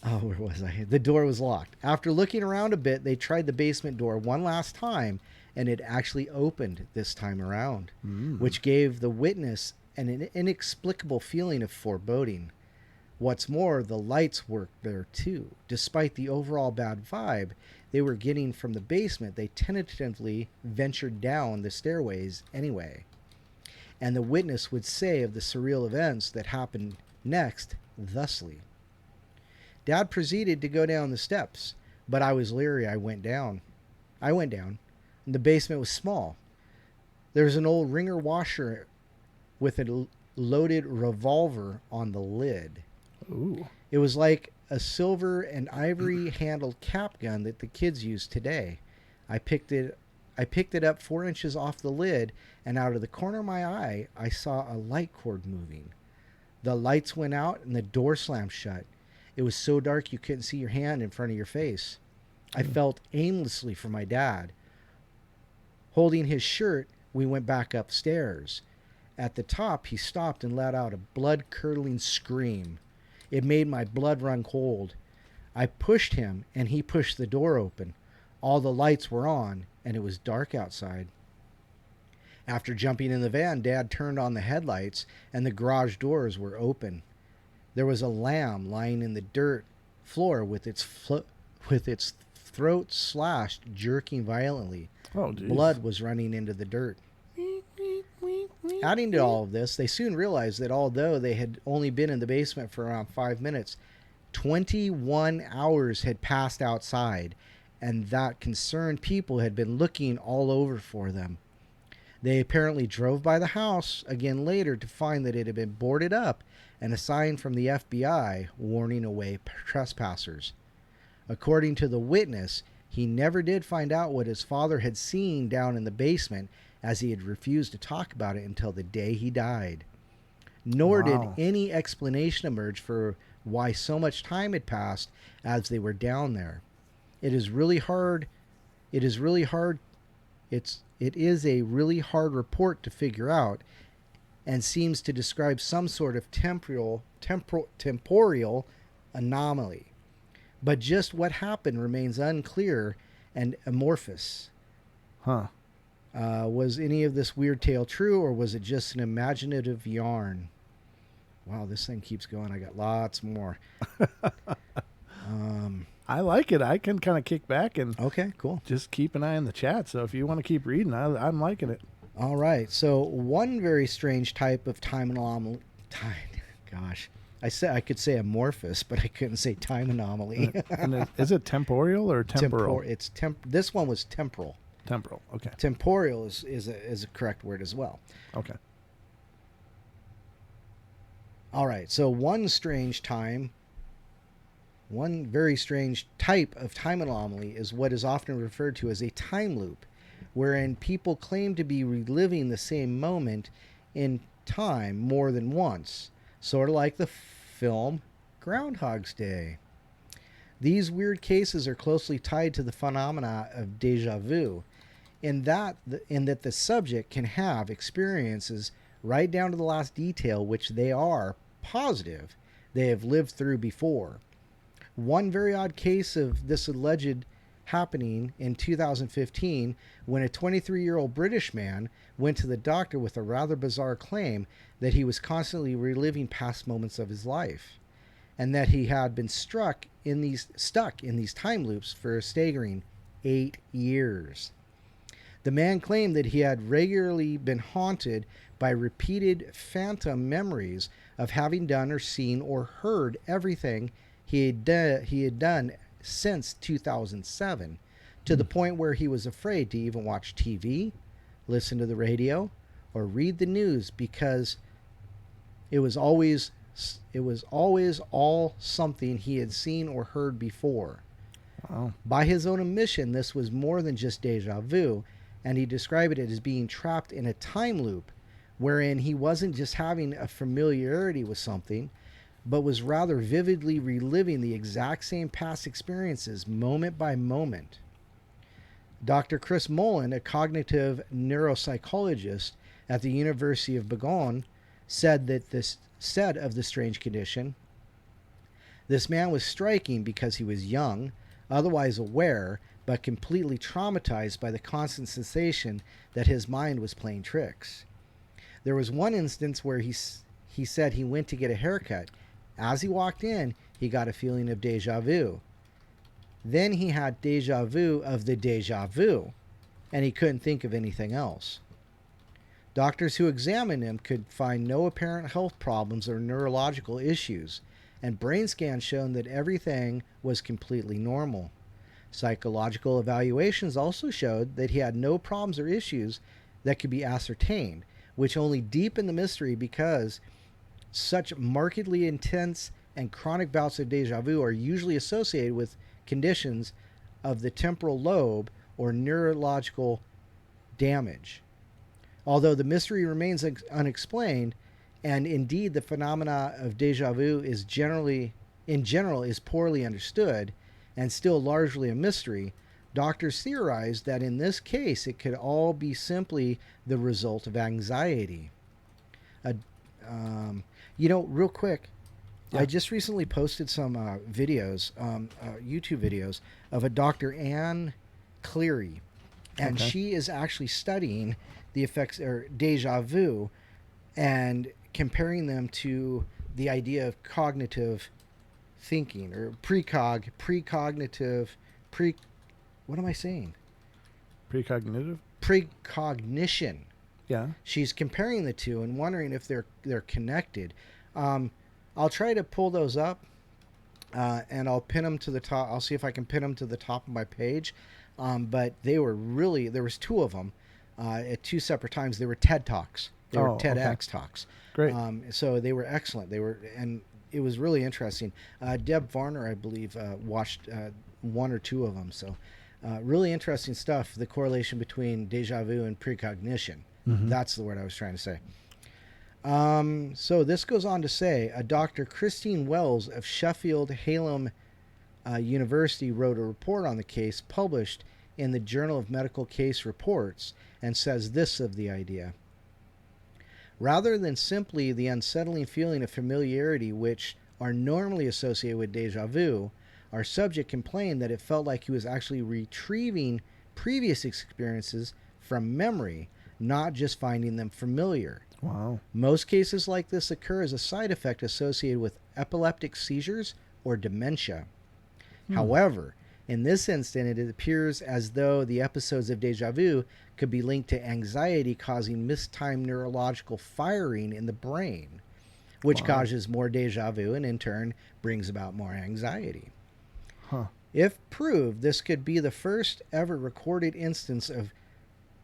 Speaker 2: Oh, where was I? The door was locked. After looking around a bit, they tried the basement door one last time, and it actually opened this time around, which gave the witness an inexplicable feeling of foreboding. What's more, the lights worked there too. Despite the overall bad vibe they were getting from the basement, they tentatively ventured down the stairways anyway. And the witness would say of the surreal events that happened next thusly. Dad proceeded to go down the steps, but I was leery. I went down. And the basement was small. There was an old wringer washer with a loaded revolver on the lid.
Speaker 1: Ooh.
Speaker 2: It was like a silver and ivory handled cap gun that the kids use today. I picked it up 4 inches off the lid, and out of the corner of my eye, I saw a light cord moving. The lights went out and the door slammed shut. It was so dark you couldn't see your hand in front of your face. I felt aimlessly for my dad. Holding his shirt, we went back upstairs. At the top, he stopped and let out a blood-curdling scream. It made my blood run cold. I pushed him, and he pushed the door open. All the lights were on, and it was dark outside. After jumping in the van, Dad turned on the headlights, and the garage doors were open. There was a lamb lying in the dirt floor with its throat slashed, jerking violently.
Speaker 1: Oh, geez.
Speaker 2: Blood was running into the dirt. Adding to all of this, they soon realized that although they had only been in the basement for around 5 minutes, 21 hours had passed outside, and that concerned people had been looking all over for them. They apparently drove by the house again later to find that it had been boarded up and a sign from the FBI warning away trespassers. According to the witness, he never did find out what his father had seen down in the basement, as he had refused to talk about it until the day he died. Nor did any explanation emerge for why so much time had passed as they were down there. It is a really hard report to figure out, and seems to describe some sort of temporal anomaly. But just what happened remains unclear and amorphous.
Speaker 1: Huh.
Speaker 2: Was any of this weird tale true, or was it just an imaginative yarn? Wow, this thing keeps going. I got lots more.
Speaker 1: I like it. I can kind of kick back and
Speaker 2: Okay, cool.
Speaker 1: just keep an eye on the chat. So if you want to keep reading, I'm liking it.
Speaker 2: All right. So one very strange type of time anomaly. Gosh, I could say amorphous, but I couldn't say time anomaly.
Speaker 1: And is it temporal or temporal?
Speaker 2: This one was temporal.
Speaker 1: Temporal. Okay.
Speaker 2: Temporal is a correct word as well.
Speaker 1: Okay.
Speaker 2: All right. So one very strange type of time anomaly is what is often referred to as a time loop, wherein people claim to be reliving the same moment in time more than once, sort of like the film Groundhog's Day. These weird cases are closely tied to the phenomena of déjà vu, in that the subject can have experiences right down to the last detail which they are positive they have lived through before. One very odd case of this alleged happening in 2015, when a 23-year-old British man went to the doctor with a rather bizarre claim that he was constantly reliving past moments of his life, and that he had been stuck in these time loops for a staggering 8 years. The man claimed that he had regularly been haunted by repeated phantom memories of having done or seen or heard everything he had done since 2007, to the point where he was afraid to even watch TV, listen to the radio, or read the news, because it was always all something he had seen or heard before.
Speaker 1: Wow.
Speaker 2: By his own admission, this was more than just deja vu, and he described it as being trapped in a time loop wherein he wasn't just having a familiarity with something, but was rather vividly reliving the exact same past experiences moment by moment. Dr. Chris Mullen, a cognitive neuropsychologist at the University of Boulogne, said of the strange condition, This man was striking because he was young, otherwise aware, but completely traumatized by the constant sensation that his mind was playing tricks. There was one instance where he said he went to get a haircut. As he walked in, he got a feeling of deja vu. Then he had deja vu of the deja vu, and he couldn't think of anything else. Doctors who examined him could find no apparent health problems or neurological issues, and brain scans showed that everything was completely normal. Psychological evaluations also showed that he had no problems or issues that could be ascertained, which only deepened the mystery because such markedly intense and chronic bouts of deja vu are usually associated with conditions of the temporal lobe or neurological damage. Although the mystery remains unexplained, and indeed the phenomena of deja vu is in general is poorly understood and still largely a mystery, doctors theorize that in this case it could all be simply the result of anxiety. Real quick,
Speaker 1: yeah.
Speaker 2: I just recently posted some videos, YouTube videos of a Dr. Anne Cleary, and
Speaker 1: Okay.
Speaker 2: she is actually studying the effects or deja vu and comparing them to the idea of cognitive thinking or what am I saying?
Speaker 1: Precognitive?
Speaker 2: Precognition.
Speaker 1: Yeah.
Speaker 2: She's comparing the two and wondering if they're connected. I'll try to pull those up, and I'll pin them to the top. I'll see if I can pin them to the top of my page. But they were really, there was two of them at two separate times. They were TED Talks. They were TEDx Talks.
Speaker 1: Great.
Speaker 2: So they were excellent. And it was really interesting. Deb Varner, I believe, watched one or two of them. So really interesting stuff, the correlation between deja vu and precognition.
Speaker 1: Mm-hmm.
Speaker 2: That's the word I was trying to say. So this goes on to say, Dr. Christine Wells of Sheffield Hallam University wrote a report on the case published in the Journal of Medical Case Reports and says this of the idea. Rather than simply the unsettling feeling of familiarity which are normally associated with deja vu, our subject complained that it felt like he was actually retrieving previous experiences from memory, not just finding them familiar.
Speaker 1: Wow.
Speaker 2: Most cases like this occur as a side effect associated with epileptic seizures or dementia. However, in this instant, it appears as though the episodes of deja vu could be linked to anxiety causing mistimed neurological firing in the brain, which causes more deja vu and in turn brings about more anxiety.
Speaker 1: Huh.
Speaker 2: If proved, this could be the first ever recorded instance of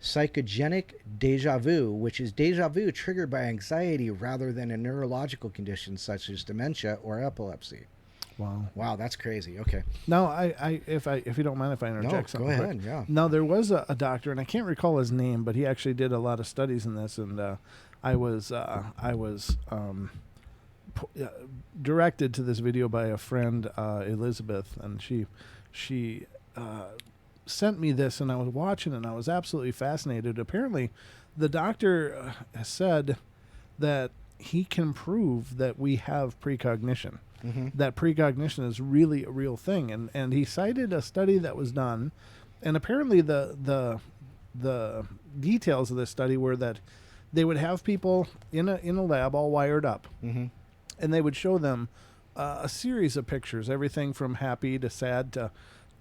Speaker 2: psychogenic deja vu, which is deja vu triggered by anxiety rather than a neurological condition such as dementia or epilepsy. Wow, that's crazy. Okay.
Speaker 1: Now, if you don't mind if I interject something.
Speaker 2: Go ahead.
Speaker 1: Quick.
Speaker 2: Yeah.
Speaker 1: Now, there was a doctor, and I can't recall his name, but he actually did a lot of studies in this, and I was directed to this video by a friend, Elizabeth, and she sent me this, and I was watching, and I was absolutely fascinated. Apparently, the doctor said that he can prove that we have precognition. Mm-hmm. That precognition is really a real thing, and he cited a study that was done, and apparently the details of this study were that they would have people in a lab all wired up,
Speaker 2: Mm-hmm.
Speaker 1: and they would show them a series of pictures, everything from happy to sad to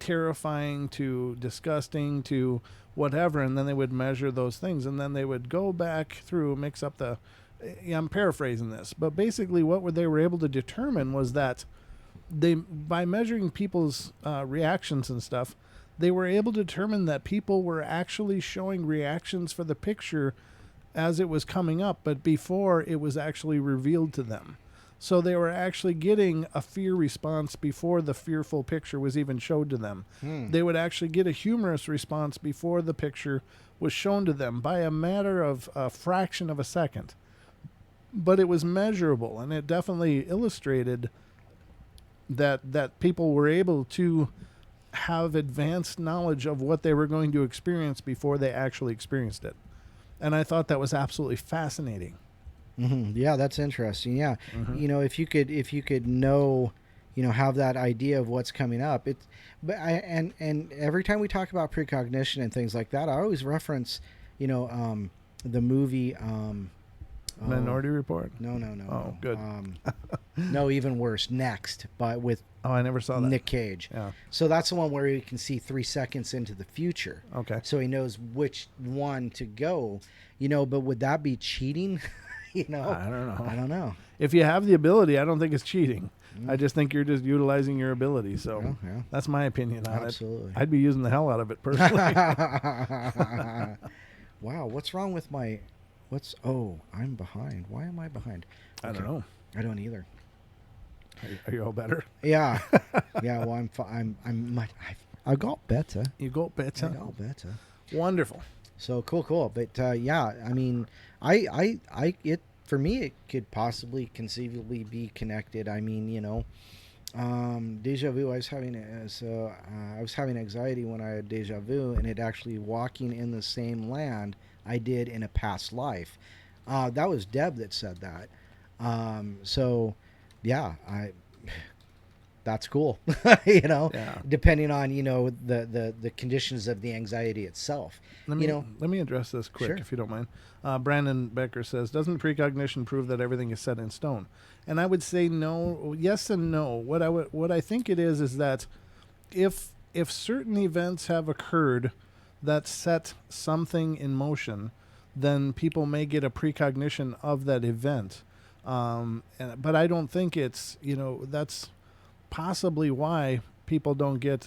Speaker 1: terrifying to disgusting to whatever, and then they would measure those things, and then they would go back through, mix up the. I'm paraphrasing this, but basically what they were able to determine was that by measuring people's reactions and stuff, they were able to determine that people were actually showing reactions for the picture as it was coming up, but before it was actually revealed to them. So they were actually getting a fear response before the fearful picture was even showed to them. They would actually get a humorous response before the picture was shown to them by a matter of a fraction of a second. But it was measurable, and it definitely illustrated that people were able to have advanced knowledge of what they were going to experience before they actually experienced it. And I thought that was absolutely fascinating.
Speaker 2: Mm-hmm. Yeah, that's interesting. Yeah,
Speaker 1: Mm-hmm.
Speaker 2: if you could know, have that idea of what's coming up. And every time we talk about precognition and things like that, I always reference, the movie.
Speaker 1: Minority Report.
Speaker 2: No.
Speaker 1: Oh, good.
Speaker 2: No, even worse. Next, but with
Speaker 1: I never saw that.
Speaker 2: Nick Cage.
Speaker 1: Yeah.
Speaker 2: So that's the one where he can see 3 seconds into the future.
Speaker 1: Okay.
Speaker 2: So he knows which one to go. But would that be cheating?
Speaker 1: I don't know.
Speaker 2: know.
Speaker 1: If you have the ability, I don't think it's cheating. I just think you're just utilizing your ability. So
Speaker 2: Yeah.
Speaker 1: that's my opinion on
Speaker 2: Absolutely.
Speaker 1: it. I'd be using the hell out of it personally.
Speaker 2: Wow, what's wrong with my? I'm behind. Why am I behind?
Speaker 1: I don't know.
Speaker 2: I don't either.
Speaker 1: Are you all better?
Speaker 2: Yeah. Yeah. Well, I got better.
Speaker 1: You got better.
Speaker 2: I got better.
Speaker 1: Wonderful.
Speaker 2: So cool. But yeah, I mean, for me, it could possibly conceivably be connected. I mean, deja vu. I was having anxiety when I had deja vu, and it actually walking in the same land I did in a past life. That was Deb that said that. So yeah, that's cool.
Speaker 1: Yeah.
Speaker 2: Depending on the conditions of the anxiety itself.
Speaker 1: Let me address this quick,
Speaker 2: Sure.
Speaker 1: if you don't mind. Brandon Becker says, doesn't precognition prove that everything is set in stone? And I would say no, yes and no. What I think it is that if certain events have occurred that set something in motion, then people may get a precognition of that event. But I don't think it's, that's possibly why people don't get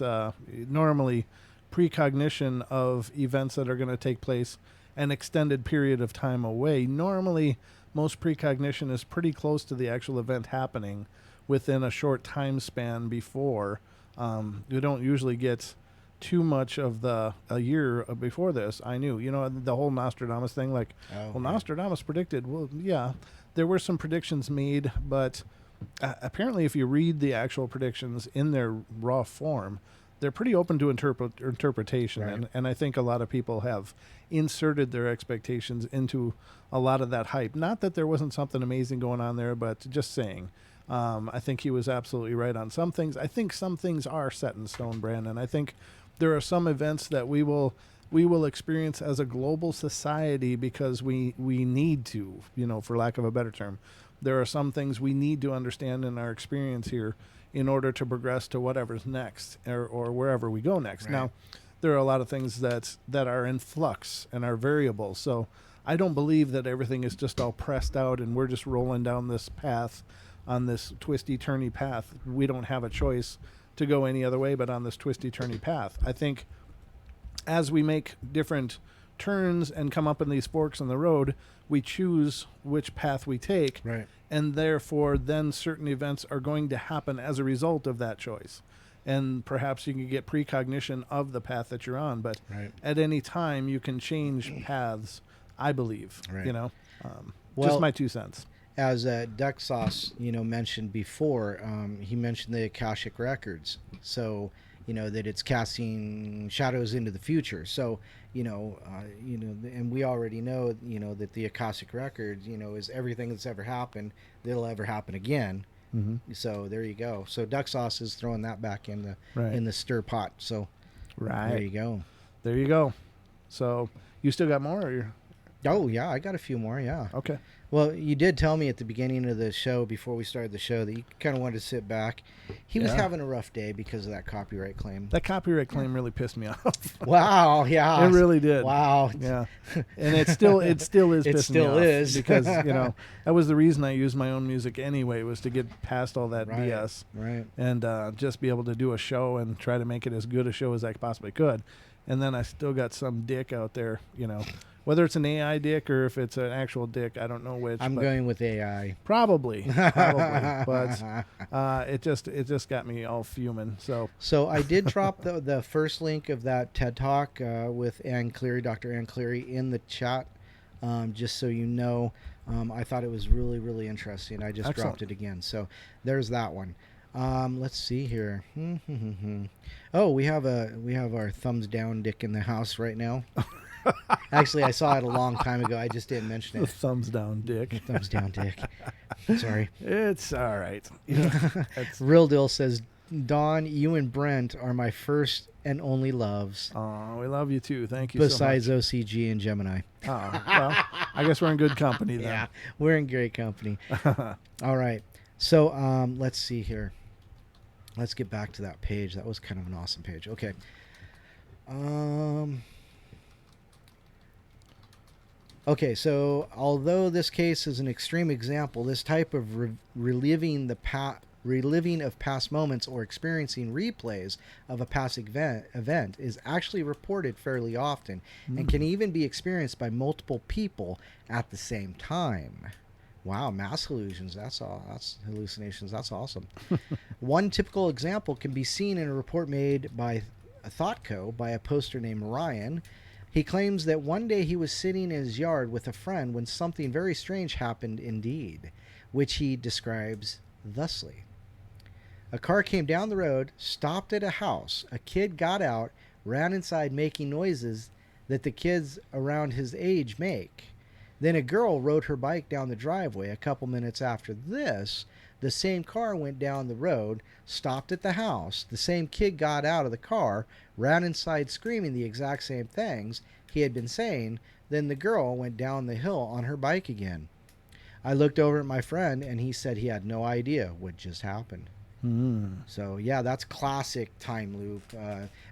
Speaker 1: normally precognition of events that are going to take place an extended period of time away. Normally, most precognition is pretty close to the actual event happening within a short time span before. You don't usually get too much of a year before this. I knew, the whole Nostradamus thing, Nostradamus predicted. Well, yeah, there were some predictions made, but apparently if you read the actual predictions in their raw form, they're pretty open to interpretation.
Speaker 2: Right.
Speaker 1: And I think a lot of people have inserted their expectations into a lot of that hype. Not that there wasn't something amazing going on there, but just saying. I think he was absolutely right on some things. I think some things are set in stone, Brandon. I think there are some events that we will experience as a global society because we need to, for lack of a better term. There are some things we need to understand in our experience here in order to progress to whatever's next or wherever we go next.
Speaker 2: Right.
Speaker 1: Now, there are a lot of things that are in flux and are variable. So I don't believe that everything is just all pressed out and we're just rolling down this path on this twisty-turny path. We don't have a choice to go any other way but on this twisty-turny path. I think as we make different turns and come up in these forks in the road, we choose which path we take.
Speaker 2: Right.
Speaker 1: And therefore, then certain events are going to happen as a result of that choice. And perhaps you can get precognition of the path that you're on. But
Speaker 2: Right.
Speaker 1: at any time, you can change paths, I believe.
Speaker 2: Right.
Speaker 1: Just my 2 cents.
Speaker 2: As Duck Sauce, mentioned before, he mentioned the Akashic Records. So, that it's casting shadows into the future. So, and we already know, that the Akashic Records, is everything that's ever happened that'll ever happen again.
Speaker 1: Mm-hmm.
Speaker 2: So there you go. So Duck Sauce is throwing that back in the stir pot. So there you go.
Speaker 1: There you go. So you still got more? Or you're...
Speaker 2: Oh yeah, I got a few more. Yeah.
Speaker 1: Okay.
Speaker 2: Well, you did tell me at the beginning of the show, before we started the show, that you kind of wanted to sit back. He was having a rough day because of that copyright claim.
Speaker 1: That copyright claim really pissed me off.
Speaker 2: Wow, yeah.
Speaker 1: It really did.
Speaker 2: Wow.
Speaker 1: Yeah. And it still is
Speaker 2: It
Speaker 1: pissing
Speaker 2: still
Speaker 1: me off
Speaker 2: is.
Speaker 1: because, that was the reason I used my own music anyway, was to get past all that
Speaker 2: Right,
Speaker 1: BS.
Speaker 2: right.
Speaker 1: And just be able to do a show and try to make it as good a show as I possibly could. And then I still got some dick out there, whether it's an AI dick or if it's an actual dick, I don't know which.
Speaker 2: I'm going with AI.
Speaker 1: Probably. But it just got me all fuming.
Speaker 2: So I did drop the first link of that TED Talk with Ann Cleary, Dr. Ann Cleary, in the chat, just so you know. I thought it was really, really interesting. I just
Speaker 1: Excellent.
Speaker 2: dropped it again. So there's that one. Let's see here. Oh, we have our thumbs down dick in the house right now. Actually, I saw it a long time ago. I just didn't mention
Speaker 1: The
Speaker 2: it.
Speaker 1: thumbs down, Dick.
Speaker 2: Thumbs down, Dick. Sorry.
Speaker 1: It's all right. That's,
Speaker 2: Real Deal says, Dawn, you and Brent are my first and only loves.
Speaker 1: oh, we love you too. Thank you
Speaker 2: Besides
Speaker 1: so much.
Speaker 2: OCG and Gemini.
Speaker 1: Oh, well, I guess we're in good company then.
Speaker 2: Yeah, we're in great company. All right. So let's see here. Let's get back to that page. That was kind of an awesome page. Okay. Okay, so although this case is an extreme example, this type of reliving of past moments or experiencing replays of a past event is actually reported fairly often and can even be experienced by multiple people at the same time. Wow, mass hallucinations. That's hallucinations. That's awesome. One typical example can be seen in a report made by ThoughtCo by a poster named Ryan. He claims that one day he was sitting in his yard with a friend when something very strange happened indeed, which he describes thusly. A car came down the road, stopped at a house. A kid got out, ran inside making noises that the kids around his age make. Then a girl rode her bike down the driveway. A couple minutes after this, the same car went down the road, stopped at the house. The same kid got out of the car, ran inside screaming the exact same things he had been saying. Then the girl went down the hill on her bike again. I looked over at my friend, and he said he had no idea what just happened. So, yeah, that's classic time loop.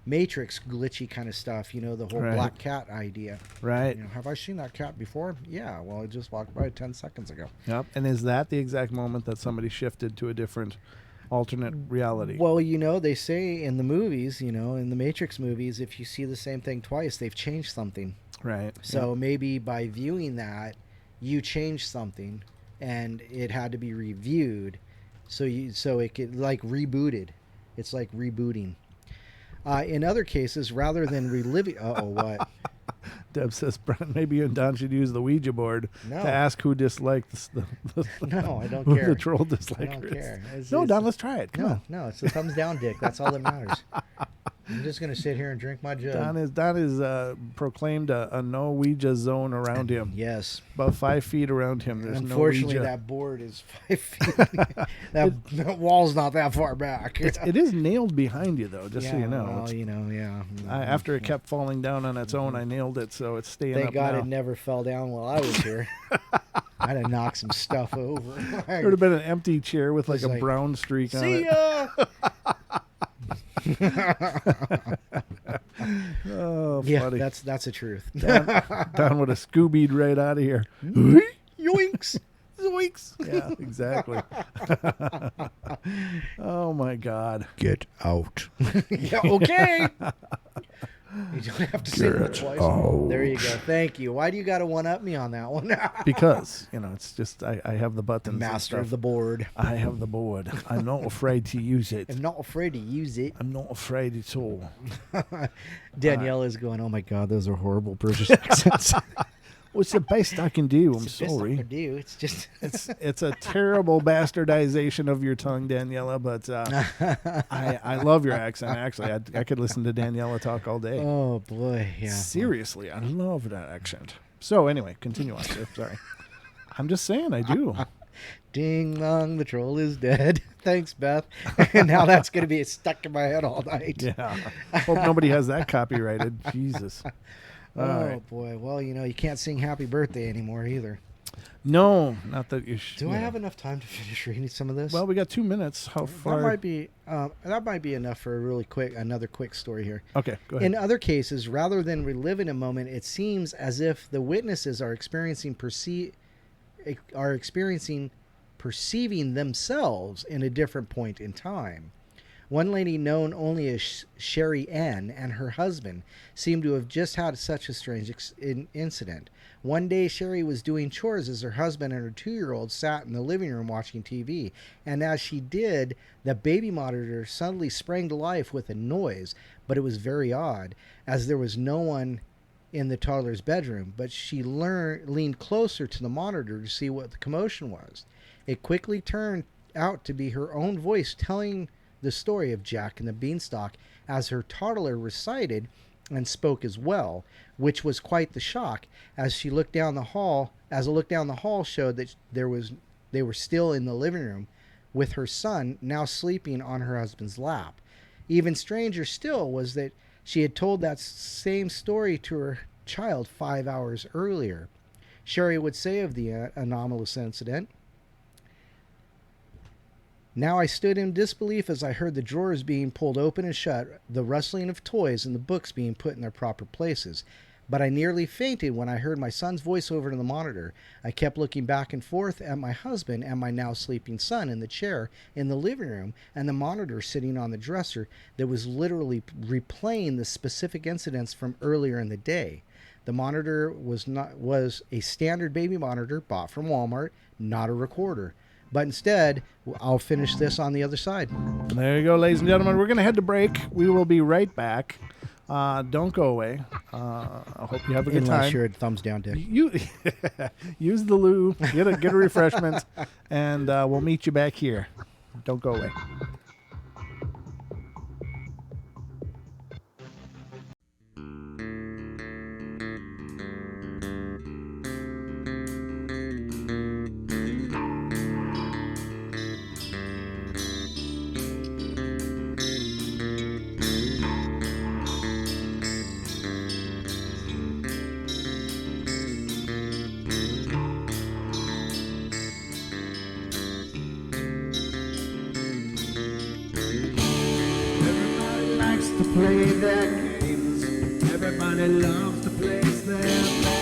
Speaker 2: Matrix glitchy kind of stuff, you know, the whole black cat idea.
Speaker 1: Right.
Speaker 2: You know, have I seen that cat before? Yeah, well, it just walked by 10 seconds ago.
Speaker 1: Yep. And is that the exact moment that somebody shifted to a different alternate reality?
Speaker 2: Well, you know, they say in the movies, you know, in the Matrix movies, if you see the same thing twice, they've changed something.
Speaker 1: Right.
Speaker 2: So maybe by viewing that, you changed something, and it had to be reviewed. So it could, like, rebooted. It's like rebooting. In other cases, rather than reliving... what?
Speaker 1: Deb says, Brent, maybe you and Don should use the Ouija board to ask who disliked the
Speaker 2: No, I don't
Speaker 1: who
Speaker 2: care.
Speaker 1: the troll dislike.
Speaker 2: I don't care.
Speaker 1: No, Don, let's try it. Come on.
Speaker 2: No, it's a thumbs down, Dick. That's all that matters. I'm just going to sit here and drink my jug.
Speaker 1: Don is proclaimed a no Ouija zone around him.
Speaker 2: Yes.
Speaker 1: About 5 feet around him. There's
Speaker 2: Unfortunately,
Speaker 1: no Ouija.
Speaker 2: that board is 5 feet. that wall's not that far back.
Speaker 1: It is nailed behind you, though, just so you know.
Speaker 2: Well, you know, yeah.
Speaker 1: After it kept falling down on its own, I nailed it, so it's staying
Speaker 2: Thank
Speaker 1: up
Speaker 2: God
Speaker 1: now.
Speaker 2: it never fell down while I was here. I'd have knocked some stuff over.
Speaker 1: There would have been an empty chair with like
Speaker 2: It's
Speaker 1: a
Speaker 2: like,
Speaker 1: brown streak on
Speaker 2: See
Speaker 1: it.
Speaker 2: ya!
Speaker 1: Oh,
Speaker 2: Yeah,
Speaker 1: funny.
Speaker 2: that's the truth.
Speaker 1: Don would have Scoobied right out of here.
Speaker 2: Yoinks! Zoinks!
Speaker 1: Yeah, exactly. Oh, my God.
Speaker 2: Get out. Yeah, okay. You don't have to say that twice. There you go. Thank you. Why do you got to one-up me on that one?
Speaker 1: Because, it's just, I have the buttons. and
Speaker 2: Master
Speaker 1: stuff.
Speaker 2: of the board.
Speaker 1: I have the board. I'm not afraid to use it.
Speaker 2: I'm not afraid to use it.
Speaker 1: I'm not afraid at all.
Speaker 2: Danielle is going, oh my God, those are horrible British accents.
Speaker 1: Well, it's the best I can do. I'm
Speaker 2: It's the best I
Speaker 1: sorry.
Speaker 2: can do. It's just...
Speaker 1: It's a terrible bastardization of your tongue, Daniela, but I love your accent. Actually, I could listen to Daniela talk all day.
Speaker 2: Oh, boy. Yeah.
Speaker 1: Seriously, I love that accent. So anyway, continue on, sir. Sorry. I'm just saying I do.
Speaker 2: Ding dong, the troll is dead. Thanks, Beth. And now that's going to be stuck in my head all night.
Speaker 1: Yeah. Hope nobody has that copyrighted. Jesus. All
Speaker 2: Oh,
Speaker 1: right.
Speaker 2: boy. Well, you can't sing happy birthday anymore either.
Speaker 1: No, not that you should.
Speaker 2: Do I have enough time to finish reading some of this?
Speaker 1: Well, we got 2 minutes. How far?
Speaker 2: That might be enough for another quick story here.
Speaker 1: Okay, go ahead.
Speaker 2: In other cases, rather than reliving a moment, it seems as if the witnesses are perceiving themselves in a different point in time. One lady known only as Sherry N. and her husband seemed to have just had such a strange incident. One day, Sherry was doing chores as her husband and her 2-year-old sat in the living room watching TV. And as she did, the baby monitor suddenly sprang to life with a noise. But it was very odd, as there was no one in the toddler's bedroom. But she leaned closer to the monitor to see what the commotion was. It quickly turned out to be her own voice telling the story of Jack and the Beanstalk as her toddler recited and spoke as well, which was quite the shock. As she looked down the hall, as a look down the hall showed that they were still in the living room with her son now sleeping on her husband's lap. Even stranger still was that she had told that same story to her child 5 hours earlier. Sherry would say of the anomalous incident, "Now I stood in disbelief as I heard the drawers being pulled open and shut, the rustling of toys, and the books being put in their proper places. But I nearly fainted when I heard my son's voice over the monitor. I kept looking back and forth at my husband and my now sleeping son in the chair in the living room, and the monitor sitting on the dresser that was literally replaying the specific incidents from earlier in the day. The monitor was a standard baby monitor bought from Walmart, not a recorder. But instead, I'll finish this on the other side."
Speaker 1: There you go, ladies and gentlemen. We're going to head to break. We will be right back. Don't go away. I hope you have a good time.
Speaker 2: Unless you're a thumbs down dick.
Speaker 1: You use the loo, get a refreshment, and we'll meet you back here. Don't go away.
Speaker 4: Play their games. Everybody loves to place their bets.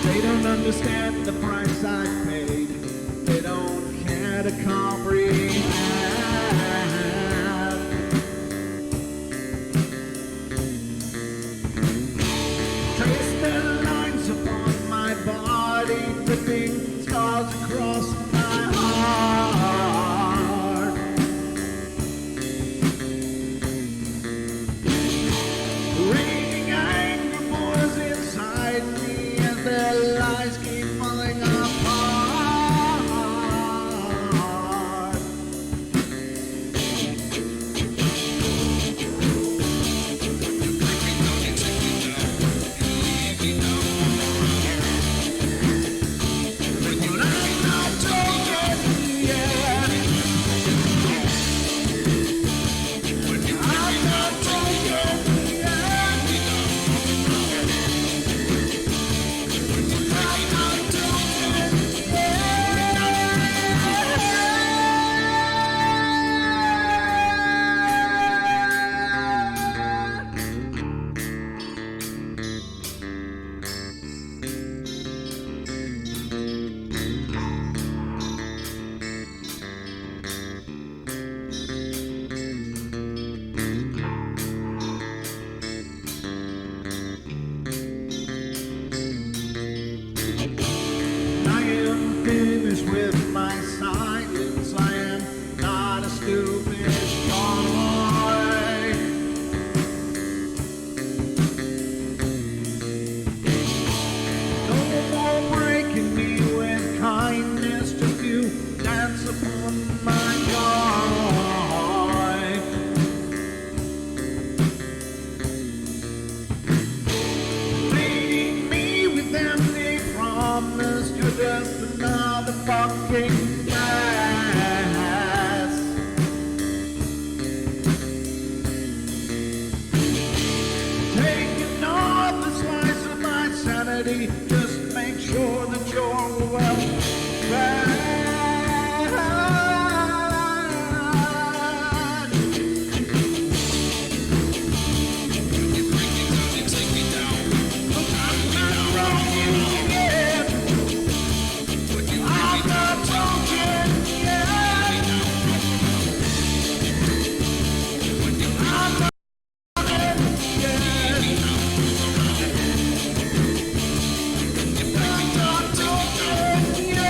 Speaker 4: They don't understand the price I paid. They don't care to comprehend. Trace their lines upon my body, dripping scars across just make sure that you're well fed. I'm not wrong yet. I'm not broken yet. I'm not broken yet.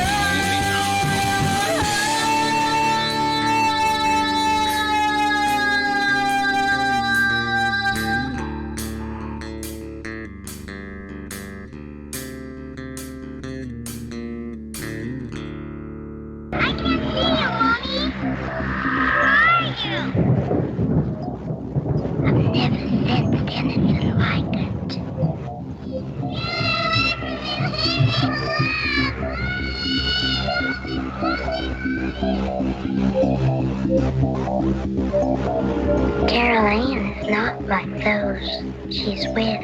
Speaker 5: Carol Ann is not like those she's with.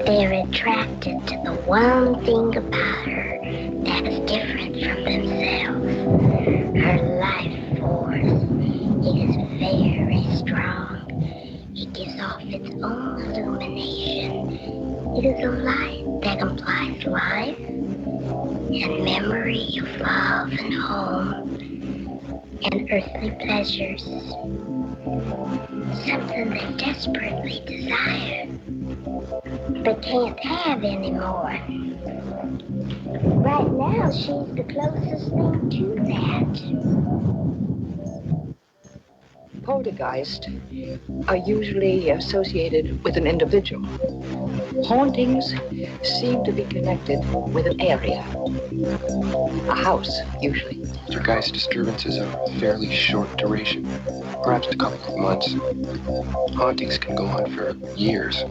Speaker 5: They're attracted to the one thing about her that is different from themselves. Her life force is very strong. It gives off its own illumination. It is a light that implies life and memory of love and home and earthly pleasures. Something they desperately desire, but can't have anymore. Right now, she's the closest thing to that.
Speaker 6: Poltergeists are usually associated with an individual. Hauntings seem to be connected with an area. A house, usually.
Speaker 7: Poltergeist disturbances are of fairly short duration, perhaps a couple of months. Hauntings can go on for years.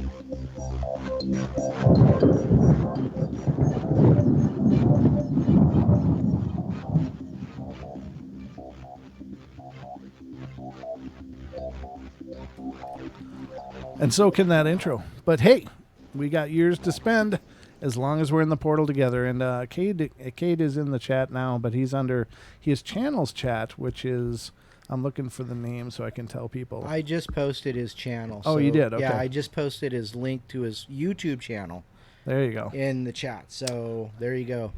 Speaker 1: And so can that intro. But hey, we got years to spend as long as we're in the portal together. And Cade is in the chat now, but he's under his channel's chat, which is, I'm looking for the name so I can tell people.
Speaker 2: I just posted his channel.
Speaker 1: Oh, you did? Okay.
Speaker 2: Yeah, I just posted his link to his YouTube channel.
Speaker 1: There you go.
Speaker 2: In the chat. So there you go.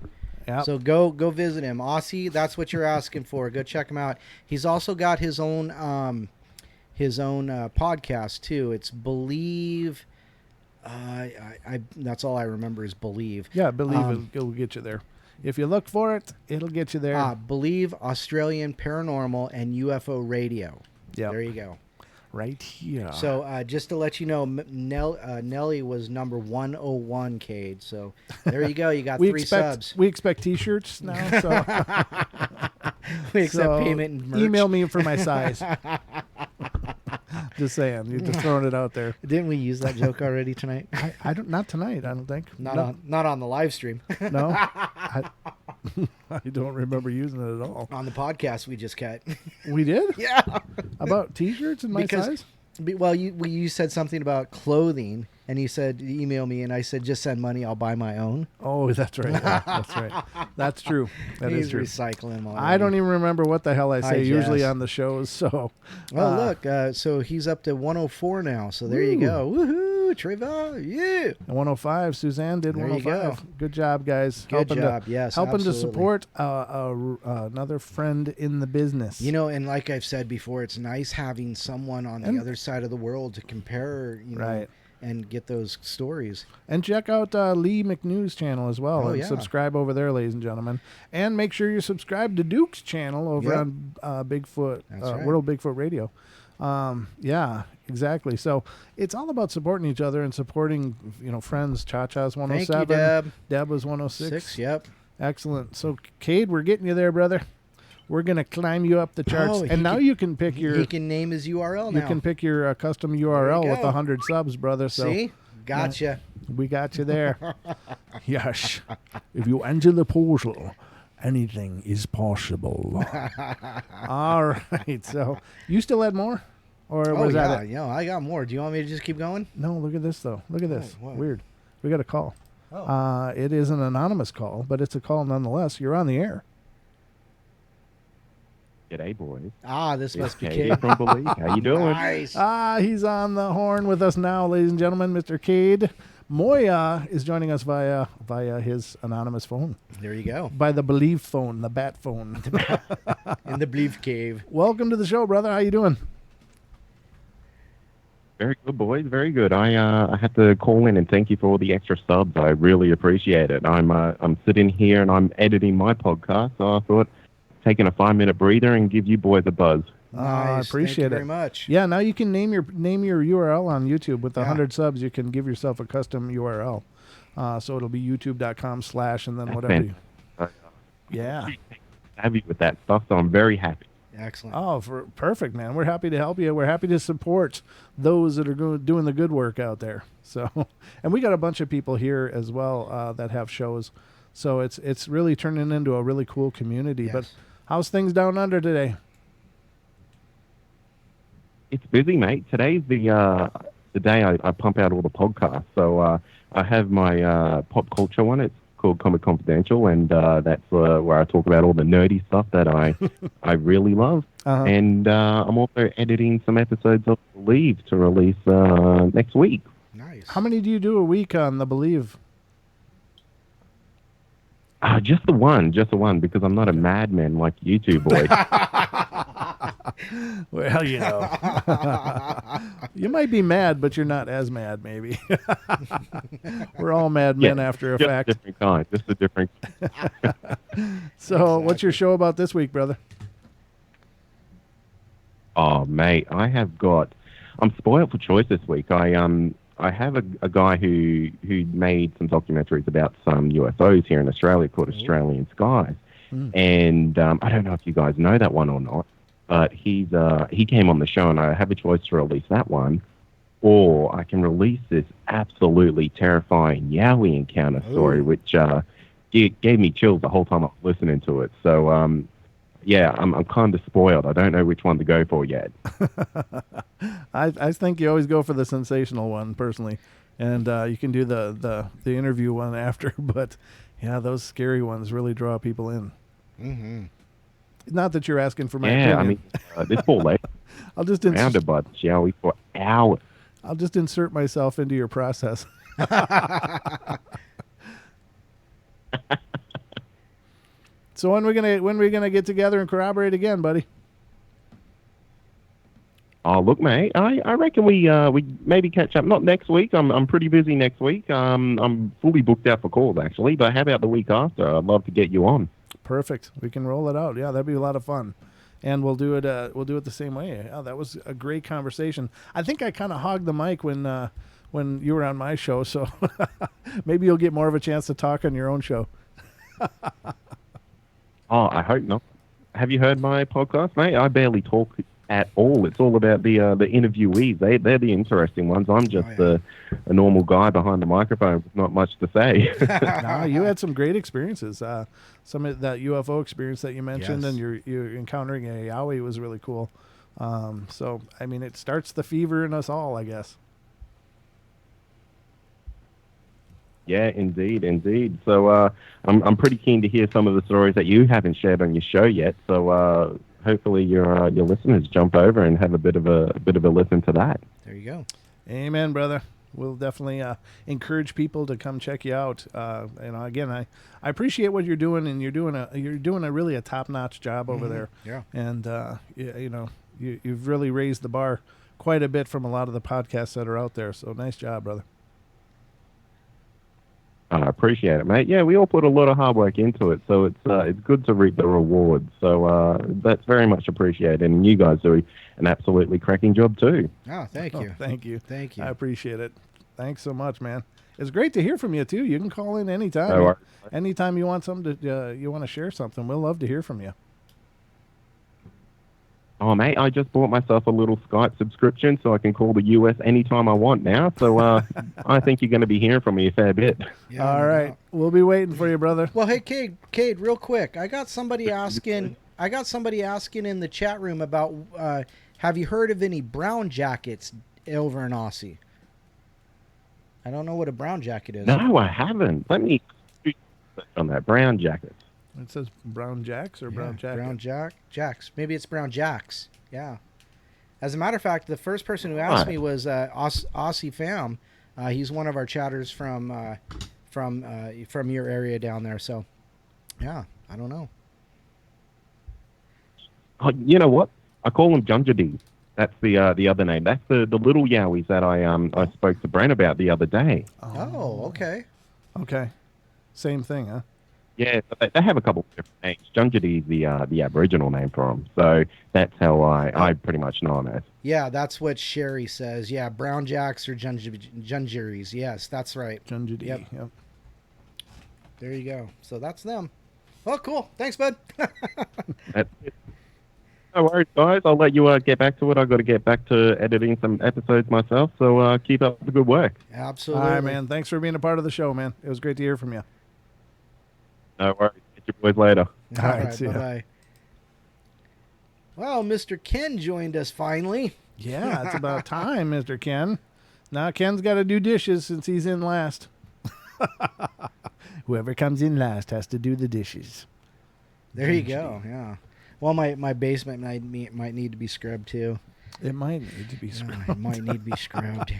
Speaker 1: Yep.
Speaker 2: So go visit him. Aussie, that's what you're asking for. Go check him out. He's also got his own podcast too. It's Believe. I that's all I remember is Believe.
Speaker 1: Yeah, Believe it'll get you there. If you look for it, it'll get you there.
Speaker 2: Believe Australian Paranormal and UFO Radio.
Speaker 1: Yeah.
Speaker 2: There you go.
Speaker 1: Right here.
Speaker 2: So just to let you know, Nelly was number 101, Cade. So there you go. You got three subs.
Speaker 1: We expect T-shirts now. So
Speaker 2: we accept payment and merch.
Speaker 1: Email me for my size. Just saying, you're just throwing it out there.
Speaker 2: Didn't we use that joke already tonight?
Speaker 1: I don't. Not tonight. I don't think.
Speaker 2: Not on the live stream.
Speaker 1: No, I don't remember using it at all.
Speaker 2: On the podcast we just cut.
Speaker 1: We did?
Speaker 2: Yeah.
Speaker 1: About T-shirts and my size?
Speaker 2: Well, you said something about clothing, and you said email me, and I said just send money, I'll buy my own.
Speaker 1: Oh, that's right. Yeah, that's right. That's true. That is true.
Speaker 2: Recycling already.
Speaker 1: I don't even remember what the hell I say usually on the shows. So,
Speaker 2: well, look, so he's up to 104 now. So there you go. Woohoo, Trevor! Yeah.
Speaker 1: And 105. Suzanne did 105.
Speaker 2: There you go.
Speaker 1: Good job, guys.
Speaker 2: Good job. Yes,
Speaker 1: helping
Speaker 2: absolutely.
Speaker 1: to support another friend in the business.
Speaker 2: You know, and like I've said before, it's nice having someone on the other side of the world to compare. You know,
Speaker 1: right.
Speaker 2: And get those stories.
Speaker 1: And check out Lee McNew's channel as well. And subscribe over there, ladies and gentlemen. And make sure you subscribe to Duke's channel over on Bigfoot, World Bigfoot Radio. Yeah, exactly. So it's all about supporting each other and supporting, friends. Cha-Cha's 107.
Speaker 2: Thank you, Deb.
Speaker 1: Deb was 106.
Speaker 2: Yep.
Speaker 1: Excellent. So, Cade, we're getting you there, brother. We're going to climb you up the charts. And now you can pick your...
Speaker 2: He can name his URL now.
Speaker 1: You can pick your custom URL with 100 subs, brother. So,
Speaker 2: see? Gotcha.
Speaker 1: We got you there. Yes. If you enter the portal, anything is possible. All right. So, you still had more? Or was that it?
Speaker 2: Yeah, I got more. Do you want me to just keep going?
Speaker 1: No, look at this, though. Look at this.
Speaker 2: What?
Speaker 1: Weird. We got a call.
Speaker 2: Oh.
Speaker 1: It is an anonymous call, but it's a call nonetheless. You're on the air.
Speaker 8: G'day, boys.
Speaker 2: This must be
Speaker 8: Cade
Speaker 2: Cade.
Speaker 8: from Believe. How you doing?
Speaker 2: Nice.
Speaker 1: He's on the horn with us now, ladies and gentlemen. Mr. Cade Moya is joining us via his anonymous phone.
Speaker 2: There you go.
Speaker 1: By the Believe phone, the bat phone.
Speaker 2: In the Believe cave.
Speaker 1: Welcome to the show, brother. How you doing?
Speaker 8: Very good, boys. Very good. I had to call in and thank you for all the extra subs. I really appreciate it. I'm sitting here and I'm editing my podcast, so I thought taking a 5-minute breather and give you boys a buzz.
Speaker 2: Nice.
Speaker 1: I appreciate
Speaker 2: Thank you very much.
Speaker 1: Yeah, now you can name your URL on YouTube. With 100 subs, you can give yourself a custom URL. So it'll be youtube.com/ and then whatever. Yeah.
Speaker 8: Savvy with that stuff, so I'm very happy.
Speaker 2: Excellent.
Speaker 1: Oh, perfect, man. We're happy to help you. We're happy to support those that are doing the good work out there. So, and we got a bunch of people here as well that have shows. So it's really turning into a really cool community.
Speaker 2: Yes.
Speaker 1: But how's things down under today?
Speaker 8: It's busy, mate. Today's the day I pump out all the podcasts. So I have my pop culture one. It's called Comic Confidential, and that's where I talk about all the nerdy stuff that I really love. And I'm also editing some episodes of Believe to release next week.
Speaker 2: Nice.
Speaker 1: How many do you do a week on the Believe?
Speaker 8: Just the one, because I'm not a madman like you two boys.
Speaker 1: Well, you know, you might be mad, but you're not as mad, maybe. We're all mad men after a fact.
Speaker 8: Just a different kind. Just a different.
Speaker 1: So, what's your show about this week, brother?
Speaker 8: Oh, mate, I'm spoiled for choice this week. I have a guy who made some documentaries about some UFOs here in Australia called Australian Skies. And I don't know if you guys know that one or not, but he came on the show, and I have a choice to release that one, or I can release this absolutely terrifying Yowie encounter story, which gave me chills the whole time I was listening to it. So yeah, I'm kind of spoiled. I don't know which one to go for yet.
Speaker 1: I think you always go for the sensational one, personally, and you can do the interview one after. But yeah, those scary ones really draw people in. Mm-hmm. Not that you're asking for my opinion.
Speaker 8: I mean, this poor lady
Speaker 1: I'll just
Speaker 8: surrounded by the Yowie for hours.
Speaker 1: I'll just insert myself into your process. So when we gonna get together and corroborate again, buddy?
Speaker 8: Oh, look, mate, I reckon we maybe catch up. Not next week. I'm pretty busy next week. I'm fully booked out for calls, actually. But how about the week after? I'd love to get you on. Perfect.
Speaker 1: We can roll it out. Yeah, that'd be a lot of fun. And we'll do it. We'll do it the same way. Yeah, that was a great conversation. I think I kind of hogged the mic when you were on my show, so maybe you'll get more of a chance to talk on your own show.
Speaker 8: Oh, I hope not. Have you heard my podcast, mate? I barely talk at all. It's all about the interviewees. They're the interesting ones. I'm just a normal guy behind the microphone with not much to say.
Speaker 1: No, you had some great experiences. Some of that UFO experience that you mentioned, and you're encountering a Yowie was really cool. So, I mean, it starts the fever in us all, I guess.
Speaker 8: Yeah, indeed. So I'm pretty keen to hear some of the stories that you haven't shared on your show yet. So hopefully your listeners jump over and have a bit of a listen to that.
Speaker 2: There you go.
Speaker 1: Amen, brother. We'll definitely encourage people to come check you out. Again, I appreciate what you're doing, and you're doing a really top-notch job over there.
Speaker 2: Yeah.
Speaker 1: And you've really raised the bar quite a bit from a lot of the podcasts that are out there. So nice job, brother.
Speaker 8: I appreciate it, mate. Yeah, we all put a lot of hard work into it, so it's good to reap the rewards. So that's very much appreciated, and you guys do an absolutely cracking job too.
Speaker 2: Oh, thank you.
Speaker 1: Thank you.
Speaker 2: Thank you.
Speaker 1: I appreciate it. Thanks so much, man. It's great to hear from you too. You can call in anytime.
Speaker 8: No worries.
Speaker 1: Anytime you want something you want to share something, we'll love to hear from you.
Speaker 8: Oh, mate, I just bought myself a little Skype subscription so I can call the US anytime I want now. So I think you're going to be hearing from me a fair bit.
Speaker 2: Yeah,
Speaker 1: all right. We'll be waiting for you, brother.
Speaker 2: Well, hey, Cade, real quick. I got somebody asking in the chat room about have you heard of any brown jackets over in Aussie? I don't know what a brown jacket is.
Speaker 8: No, I haven't. Let me on that brown jacket.
Speaker 1: It says brown jacks or brown jacket?
Speaker 2: Brown jacks. Maybe it's brown jacks. Yeah. As a matter of fact, the first person who asked me was Aussie Fam. He's one of our chatters from your area down there. So, yeah, I don't know.
Speaker 8: Oh, you know what? I call them Junjadis. That's the other name. That's the little yowies that I spoke to Brent about the other day.
Speaker 2: Oh, okay.
Speaker 1: Okay. Same thing, huh?
Speaker 8: Yeah, but they have a couple of different names. Junjadi is the Aboriginal name for them. So that's how I pretty much know them as.
Speaker 2: Yeah, that's what Sherry says. Yeah, brown jacks or Junjiris. Yes, that's right.
Speaker 1: Junjadi. Yep.
Speaker 2: There you go. So that's them. Oh, cool. Thanks, bud.
Speaker 8: That's it. No worries, guys. I'll let you get back to it. I've got to get back to editing some episodes myself. So keep up the good work.
Speaker 2: Absolutely.
Speaker 1: All right, man. Thanks for being a part of the show, man. It was great to hear from you.
Speaker 8: No worries. Get your boys later.
Speaker 2: All right, bye-bye. Well, Mr. Ken joined us finally.
Speaker 1: Yeah, it's about time, Mr. Ken. Now Ken's got to do dishes since he's in last. Whoever comes in last has to do the dishes.
Speaker 2: There you go. Yeah. Well, my basement might need to be scrubbed too.
Speaker 1: It might need to be scrubbed.
Speaker 2: It might need to be scrubbed.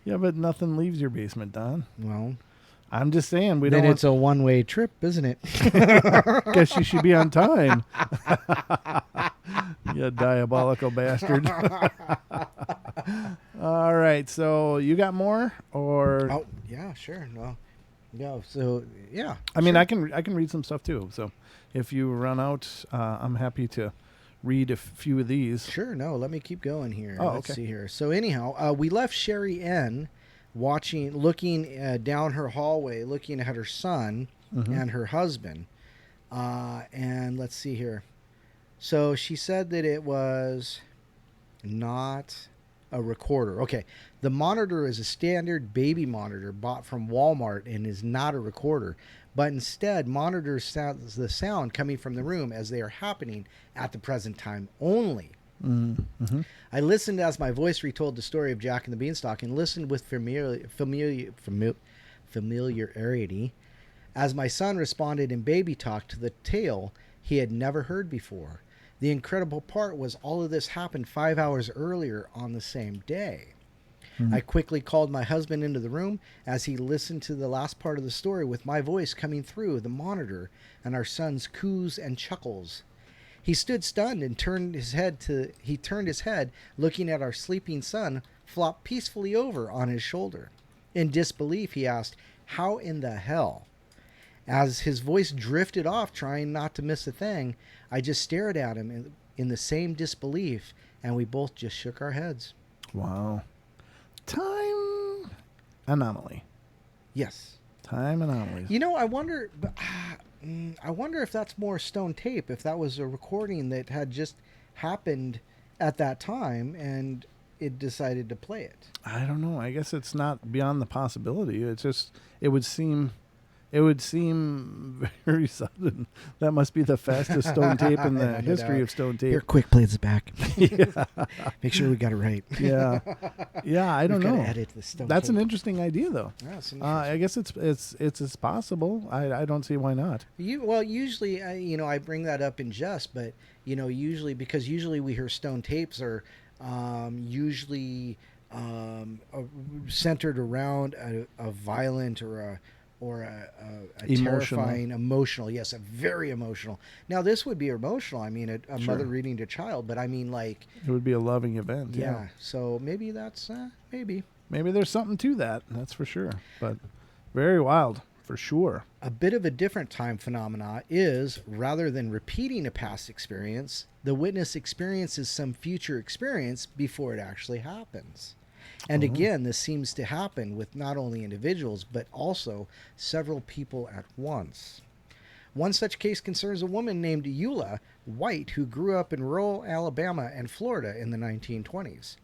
Speaker 1: Yeah, but nothing leaves your basement, Don.
Speaker 2: Well,
Speaker 1: I'm just saying
Speaker 2: then it's a one-way trip, isn't it?
Speaker 1: Guess you should be on time. You diabolical bastard. All right, so you got more, or?
Speaker 2: Oh, yeah, sure. Well, yeah. So yeah.
Speaker 1: I mean, I can read some stuff too. So if you run out, I'm happy to read a few of these.
Speaker 2: Sure. No, let me keep going here.
Speaker 1: Oh,
Speaker 2: Let's
Speaker 1: okay.
Speaker 2: see here. So anyhow, we left Sherry N. looking down her hallway, looking at her son and her husband. And let's see here. So she said that it was not a recorder. Okay. The monitor is a standard baby monitor bought from Walmart and is not a recorder, but instead monitors the sound coming from the room as they are happening at the present time only.
Speaker 1: Mm-hmm.
Speaker 2: I listened as my voice retold the story of Jack and the Beanstalk and listened with familiarity as my son responded in baby talk to the tale he had never heard before. The incredible part was all of this happened 5 hours earlier on the same day. I quickly called my husband into the room as he listened to the last part of the story with my voice coming through the monitor and our son's coos and chuckles. He stood stunned and turned his head, looking at our sleeping son flop peacefully over on his shoulder. In disbelief, he asked, "How in the hell?" As his voice drifted off, trying not to miss a thing, I just stared at him in the same disbelief, and we both just shook our heads.
Speaker 1: Wow. Time anomaly.
Speaker 2: Yes.
Speaker 1: Time anomalies.
Speaker 2: You know, I wonder if that's more stone tape, if that was a recording that had just happened at that time and it decided to play it.
Speaker 1: I don't know. I guess it's not beyond the possibility. It's just, it would seem very sudden. That must be the fastest stone tape in the history of stone tape.
Speaker 2: Here, quick, play this back.
Speaker 1: Yeah.
Speaker 2: Make sure we got it right.
Speaker 1: Yeah. Yeah, I don't know.
Speaker 2: Edit the stone
Speaker 1: That's
Speaker 2: tape.
Speaker 1: an interesting idea, though.
Speaker 2: Yeah, it's
Speaker 1: I guess it's possible. I don't see why not.
Speaker 2: Usually, I bring that up in jest, but usually we hear stone tapes are usually centered around a violent or a terrifying, emotional. Yes, a very emotional. Now, this would be emotional. I mean, a
Speaker 1: Sure.
Speaker 2: mother reading to child, but I mean, like,
Speaker 1: It would be a loving event.
Speaker 2: yeah. So maybe that's maybe
Speaker 1: There's something to that. That's for sure. But very wild, for sure.
Speaker 2: a bit of a different time phenomena is, rather than repeating a past experience, the witness experiences some future experience before it actually happens. And again, this seems to happen with not only individuals, but also several people at once. One such case concerns a woman named Eula White, who grew up in rural Alabama and Florida in the 1920s.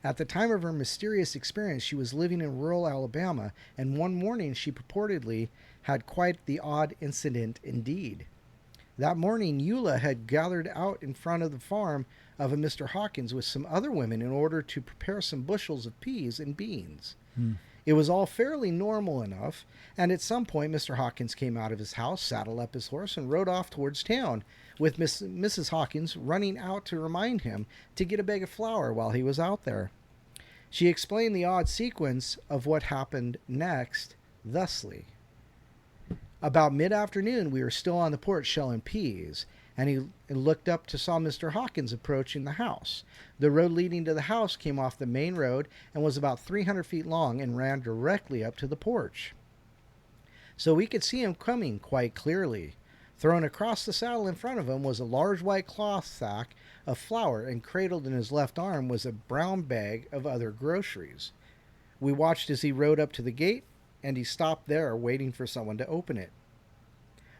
Speaker 2: At the time of her mysterious experience, she was living in rural Alabama, and one morning she purportedly had quite the odd incident indeed. That morning, Eula had gathered out in front of the farm of a Mr. Hawkins with some other women in order to prepare some bushels of peas and beans. It was all fairly normal enough, and at some point Mr. Hawkins came out of his house, saddled up his horse, and rode off towards town, with Mrs. Hawkins running out to remind him to get a bag of flour while he was out there. She explained the odd sequence of what happened next thusly. About mid-afternoon, we were still on the porch shelling peas, and he looked up to saw Mr. Hawkins approaching the house. The road leading to the house came off the main road and was about 300 feet long and ran directly up to the porch. So we could see him coming quite clearly. Thrown across the saddle in front of him was a large white cloth sack of flour, and cradled in his left arm was a brown bag of other groceries. We watched as he rode up to the gate, and he stopped there waiting for someone to open it.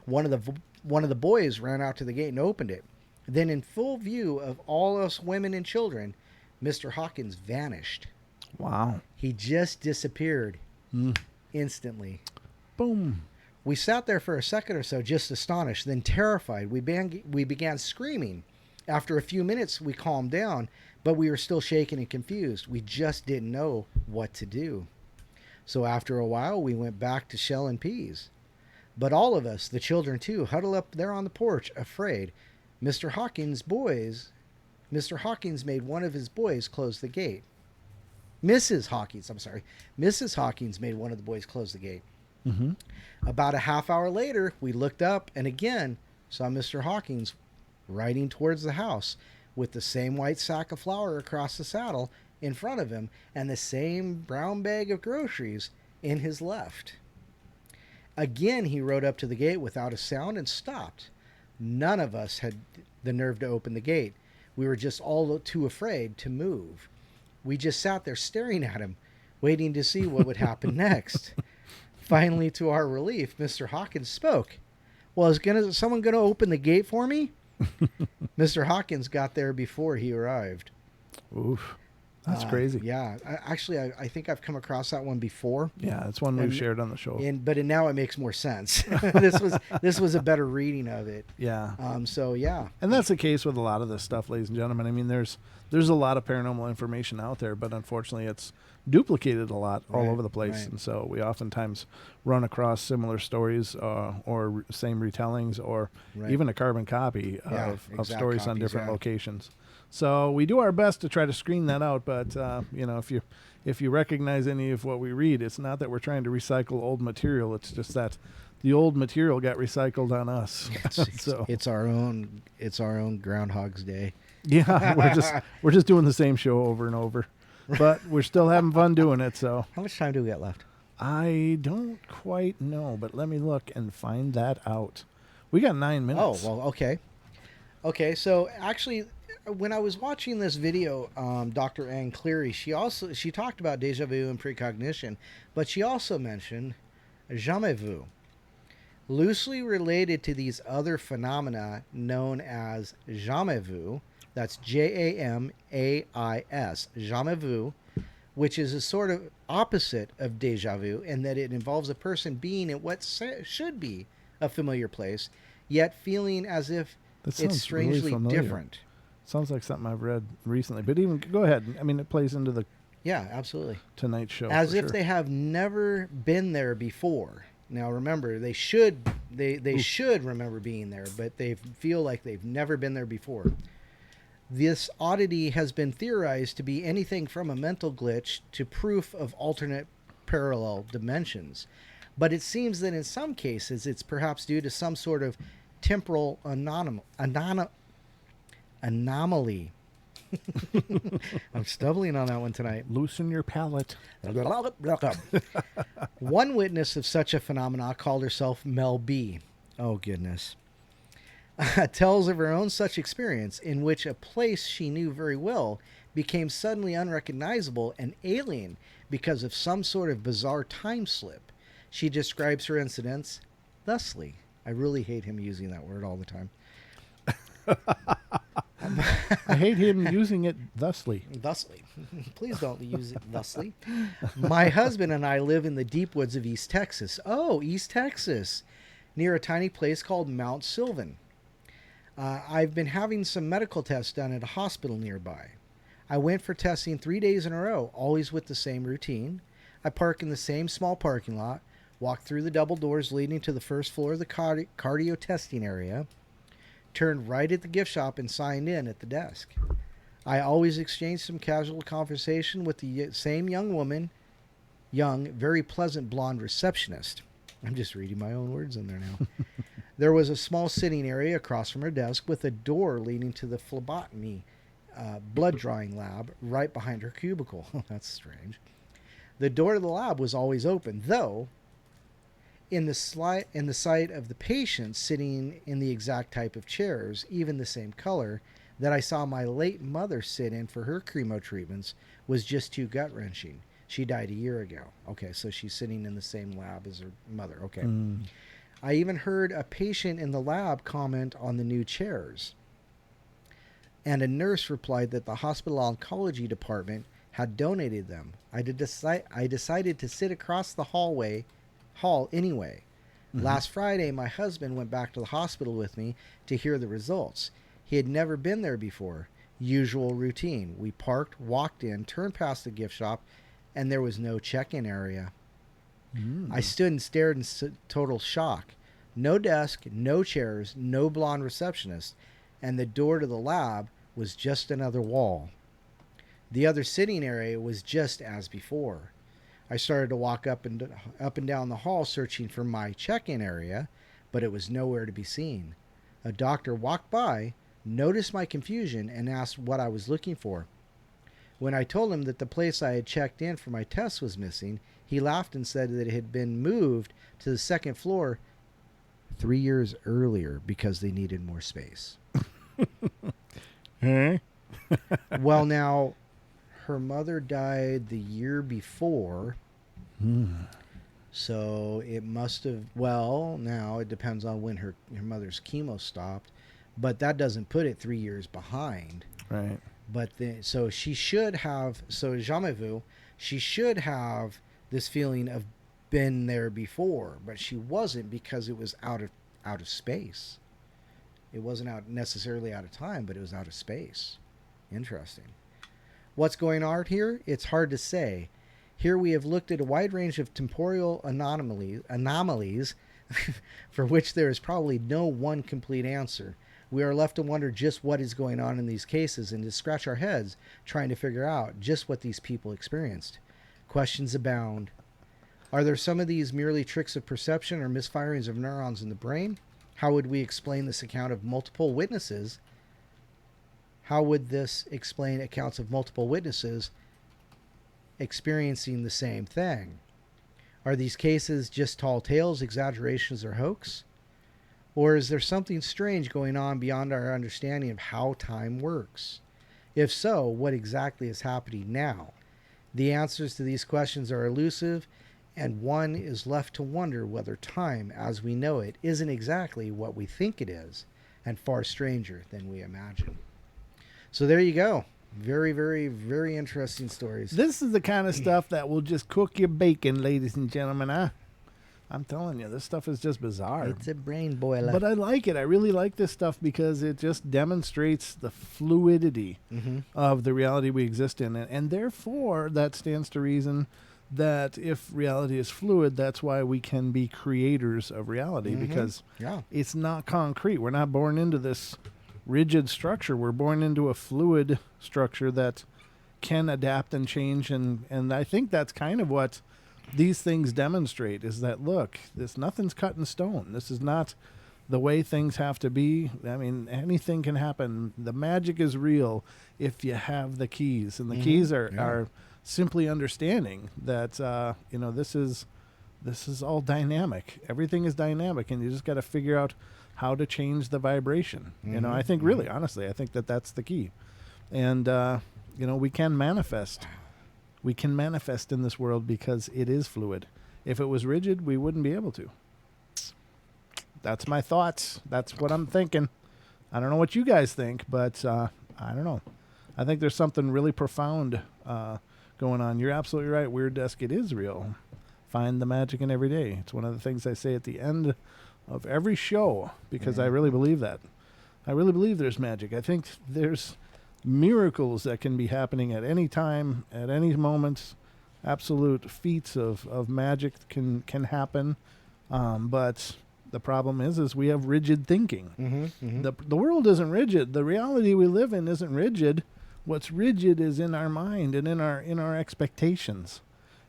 Speaker 2: One of the boys ran out to the gate and opened it. Then, in full view of all us women and children, Mr. Hawkins vanished.
Speaker 1: Wow.
Speaker 2: He just disappeared instantly.
Speaker 1: Boom.
Speaker 2: We sat there for a second or so, just astonished, then terrified. We began screaming. After a few minutes, we calmed down, but we were still shaken and confused. We just didn't know what to do. So after a while, we went back to shell and peas. But all of us, the children too, huddled up there on the porch, afraid. Mr. Hawkins made one of his boys close the gate. Mrs. Hawkins made one of the boys close the gate.
Speaker 1: Mm-hmm.
Speaker 2: About a half hour later, we looked up and again saw Mr. Hawkins riding towards the house with the same white sack of flour across the saddle in front of him and the same brown bag of groceries in his left. Again, he rode up to the gate without a sound and stopped. None of us had the nerve to open the gate. We were just all too afraid to move. We just sat there staring at him, waiting to see what would happen next. Finally, to our relief, Mr. Hawkins spoke. Well, is someone going to open the gate for me? Mr. Hawkins got there before he arrived.
Speaker 1: Oof. That's crazy.
Speaker 2: Yeah. I think I've come across that one before.
Speaker 1: Yeah, it's one we've shared on the show.
Speaker 2: But now it makes more sense. This was a better reading of it.
Speaker 1: Yeah.
Speaker 2: So, yeah.
Speaker 1: And that's the case with a lot of this stuff, ladies and gentlemen. I mean, there's a lot of paranormal information out there, but unfortunately it's duplicated a lot all over the place. Right. And so we oftentimes run across similar stories or same retellings or even a carbon copy of stories on different locations. So we do our best to try to screen that out, but if you recognize any of what we read, it's not that we're trying to recycle old material. It's just that the old material got recycled on us.
Speaker 2: It's our own Groundhog's Day.
Speaker 1: Yeah, we're just doing the same show over and over, but we're still having fun doing it. So
Speaker 2: how much time do we got left?
Speaker 1: I don't quite know, but let me look and find that out. We got 9 minutes.
Speaker 2: Oh, well, okay. So actually, when I was watching this video, Dr. Ann Cleary, she talked about déjà vu and precognition, but she also mentioned jamais vu, loosely related to these other phenomena known as jamais vu. That's Jamais, jamais vu, which is a sort of opposite of déjà vu in that it involves a person being in what should be a familiar place, yet feeling as if it's strangely really different.
Speaker 1: Sounds like something I've read recently, but even go ahead. I mean, it plays into the
Speaker 2: absolutely
Speaker 1: Tonight Show
Speaker 2: as if they have never been there before. Now, remember, they should remember being there, but they feel like they've never been there before. This oddity has been theorized to be anything from a mental glitch to proof of alternate parallel dimensions. But it seems that in some cases it's perhaps due to some sort of temporal anomaly. I'm stumbling on that one tonight.
Speaker 1: Loosen your palate.
Speaker 2: One witness of such a phenomenon called herself Mel B. Oh, goodness. Tells of her own such experience in which a place she knew very well became suddenly unrecognizable and alien because of some sort of bizarre time slip. She describes her incidents thusly. I really hate him using that word all the time.
Speaker 1: I hate him using it thusly.
Speaker 2: Thusly. Please don't use it thusly. My husband and I live in the deep woods of East Texas. Oh, East Texas. Near a tiny place called Mount Sylvan. I've been having some medical tests done at a hospital nearby. I went for testing 3 days in a row, always with the same routine. I park in the same small parking lot, walk through the double doors leading to the first floor of the cardio testing area, turned right at the gift shop and signed in at the desk. I always exchanged some casual conversation with the same young woman, very pleasant blonde receptionist. I'm just reading my own words in there now. There was a small sitting area across from her desk with a door leading to the phlebotomy blood drawing lab right behind her cubicle. That's strange. The door to the lab was always open, though in the sight of the patient sitting in the exact type of chairs, even the same color, that I saw my late mother sit in for her chemo treatments was just too gut-wrenching. She died a year ago. Okay, so she's sitting in the same lab as her mother. Okay. I even heard a patient in the lab comment on the new chairs. And a nurse replied that the hospital oncology department had donated them. I decided to sit across the hall anyway. Last Friday, my husband went back to the hospital with me to hear the results. He had never been there before. Usual routine. We parked, walked in, turned past the gift shop, and there was no check-in area. I stood and stared in total shock. No desk, no chairs, no blonde receptionist, and the door to the lab was just another wall. The other sitting area was just as before. I started to walk up and down the hall searching for my check-in area, but it was nowhere to be seen. A doctor walked by, noticed my confusion, and asked what I was looking for. When I told him that the place I had checked in for my test was missing, he laughed and said that it had been moved to the second floor 3 years earlier because they needed more space. Well, now, her mother died the year before. So it must have, well, now it depends on when her mother's chemo stopped, but that doesn't put it 3 years behind.
Speaker 1: Right.
Speaker 2: But so she should have, so jamais vu, she should have this feeling of been there before, but she wasn't because it was out of space. It wasn't necessarily out of time, but it was out of space. Interesting. What's going on here? It's hard to say. Here we have looked at a wide range of temporal anomalies for which there is probably no one complete answer. We are left to wonder just what is going on in these cases and to scratch our heads trying to figure out just what these people experienced. Questions abound. Are there some of these merely tricks of perception or misfirings of neurons in the brain? How would we explain this account of multiple witnesses? How would this explain accounts of multiple witnesses experiencing the same thing? Are these cases just tall tales, exaggerations, or hoax? Or is there something strange going on beyond our understanding of how time works? If so, what exactly is happening now? The answers to these questions are elusive, and one is left to wonder whether time, as we know it, isn't exactly what we think it is, and far stranger than we imagine. So there you go. Very, very, very interesting stories.
Speaker 1: This is the kind of stuff that will just cook your bacon, ladies and gentlemen. I'm telling you, this stuff is just bizarre.
Speaker 2: It's a brain boiler.
Speaker 1: But I like it. I really like this stuff because it just demonstrates the fluidity of the reality we exist in. And therefore, that stands to reason that if reality is fluid, that's why we can be creators of reality because it's not concrete. We're not born into this rigid structure. We're born into a fluid structure that can adapt and change. And I think that's kind of what these things demonstrate is that, look, nothing's cut in stone. This is not the way things have to be. I mean, anything can happen. The magic is real if you have the keys. And the keys are simply understanding that, this is all dynamic. Everything is dynamic, and you just got to figure out how to change the vibration. I think really, honestly, I think that that's the key. And, we can manifest. We can manifest in this world because it is fluid. If it was rigid, we wouldn't be able to. That's my thoughts. That's what I'm thinking. I don't know what you guys think, but I don't know. I think there's something really profound going on. You're absolutely right. Weird Desk, it is real. Find the magic in every day. It's one of the things I say at the end of every show because I really believe that. I really believe there's magic. I think there's miracles that can be happening at any time, at any moment. Absolute feats of magic can happen. But the problem is we have rigid thinking. The world isn't rigid. The reality we live in isn't rigid. What's rigid is in our mind and in our expectations.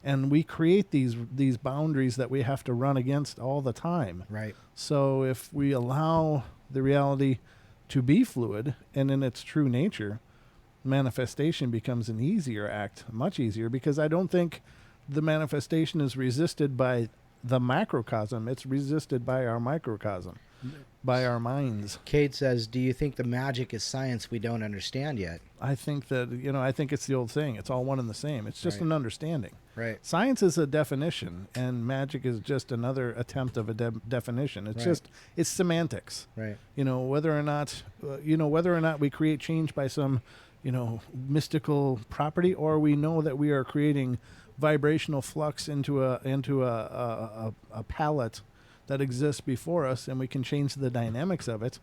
Speaker 1: And we create these boundaries that we have to run against all the time.
Speaker 2: Right.
Speaker 1: So if we allow the reality to be fluid and in its true nature, manifestation becomes an easier act, much easier, because I don't think the manifestation is resisted by the macrocosm. It's resisted by our microcosm, by our minds.
Speaker 2: Kate says, do you think the magic is science we don't understand yet?
Speaker 1: I think that, I think it's the old saying, it's all one and the same. It's just an understanding.
Speaker 2: Right.
Speaker 1: Science is a definition, and magic is just another attempt of a definition. It's it's semantics.
Speaker 2: Right.
Speaker 1: Whether or not we create change by some, mystical property, or we know that we are creating vibrational flux into a palette that exists before us, and we can change the dynamics of it.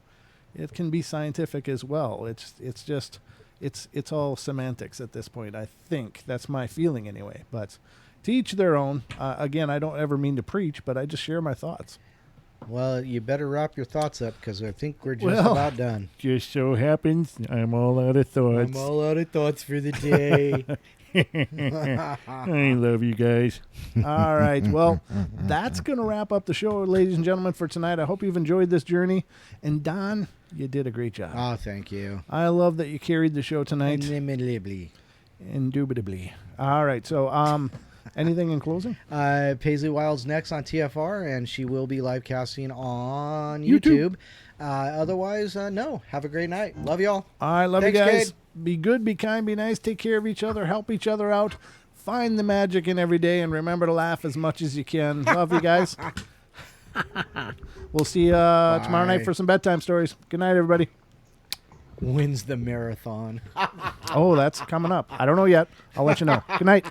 Speaker 1: it can be scientific as well. It's just it's all semantics at this point. I think that's my feeling anyway. But to each their own. Again, I don't ever mean to preach, but I just share my thoughts.
Speaker 2: Well, you better wrap your thoughts up because I think we're just about done.
Speaker 1: Just so happens I'm all out of thoughts.
Speaker 2: I'm all out of thoughts for the day.
Speaker 1: I love you guys. All right. Well, that's going to wrap up the show, ladies and gentlemen, for tonight. I hope you've enjoyed this journey. And Don, you did a great job.
Speaker 2: Oh, thank you.
Speaker 1: I love that you carried the show tonight. Indubitably. All right. So, anything in closing?
Speaker 2: Paisley Wild's next on TFR, and she will be live casting on YouTube. Otherwise, no. Have a great night. Love y'all.
Speaker 1: All right. Love you
Speaker 2: Thanks,
Speaker 1: guys.
Speaker 2: Cade.
Speaker 1: Be good, be kind, be nice. Take care of each other. Help each other out. Find the magic in every day, and remember to laugh as much as you can. Love you guys. We'll see you tomorrow night for some bedtime stories. Good night, everybody.
Speaker 2: Wins the marathon.
Speaker 1: Oh, that's coming up. I don't know yet. I'll let you know. Good night.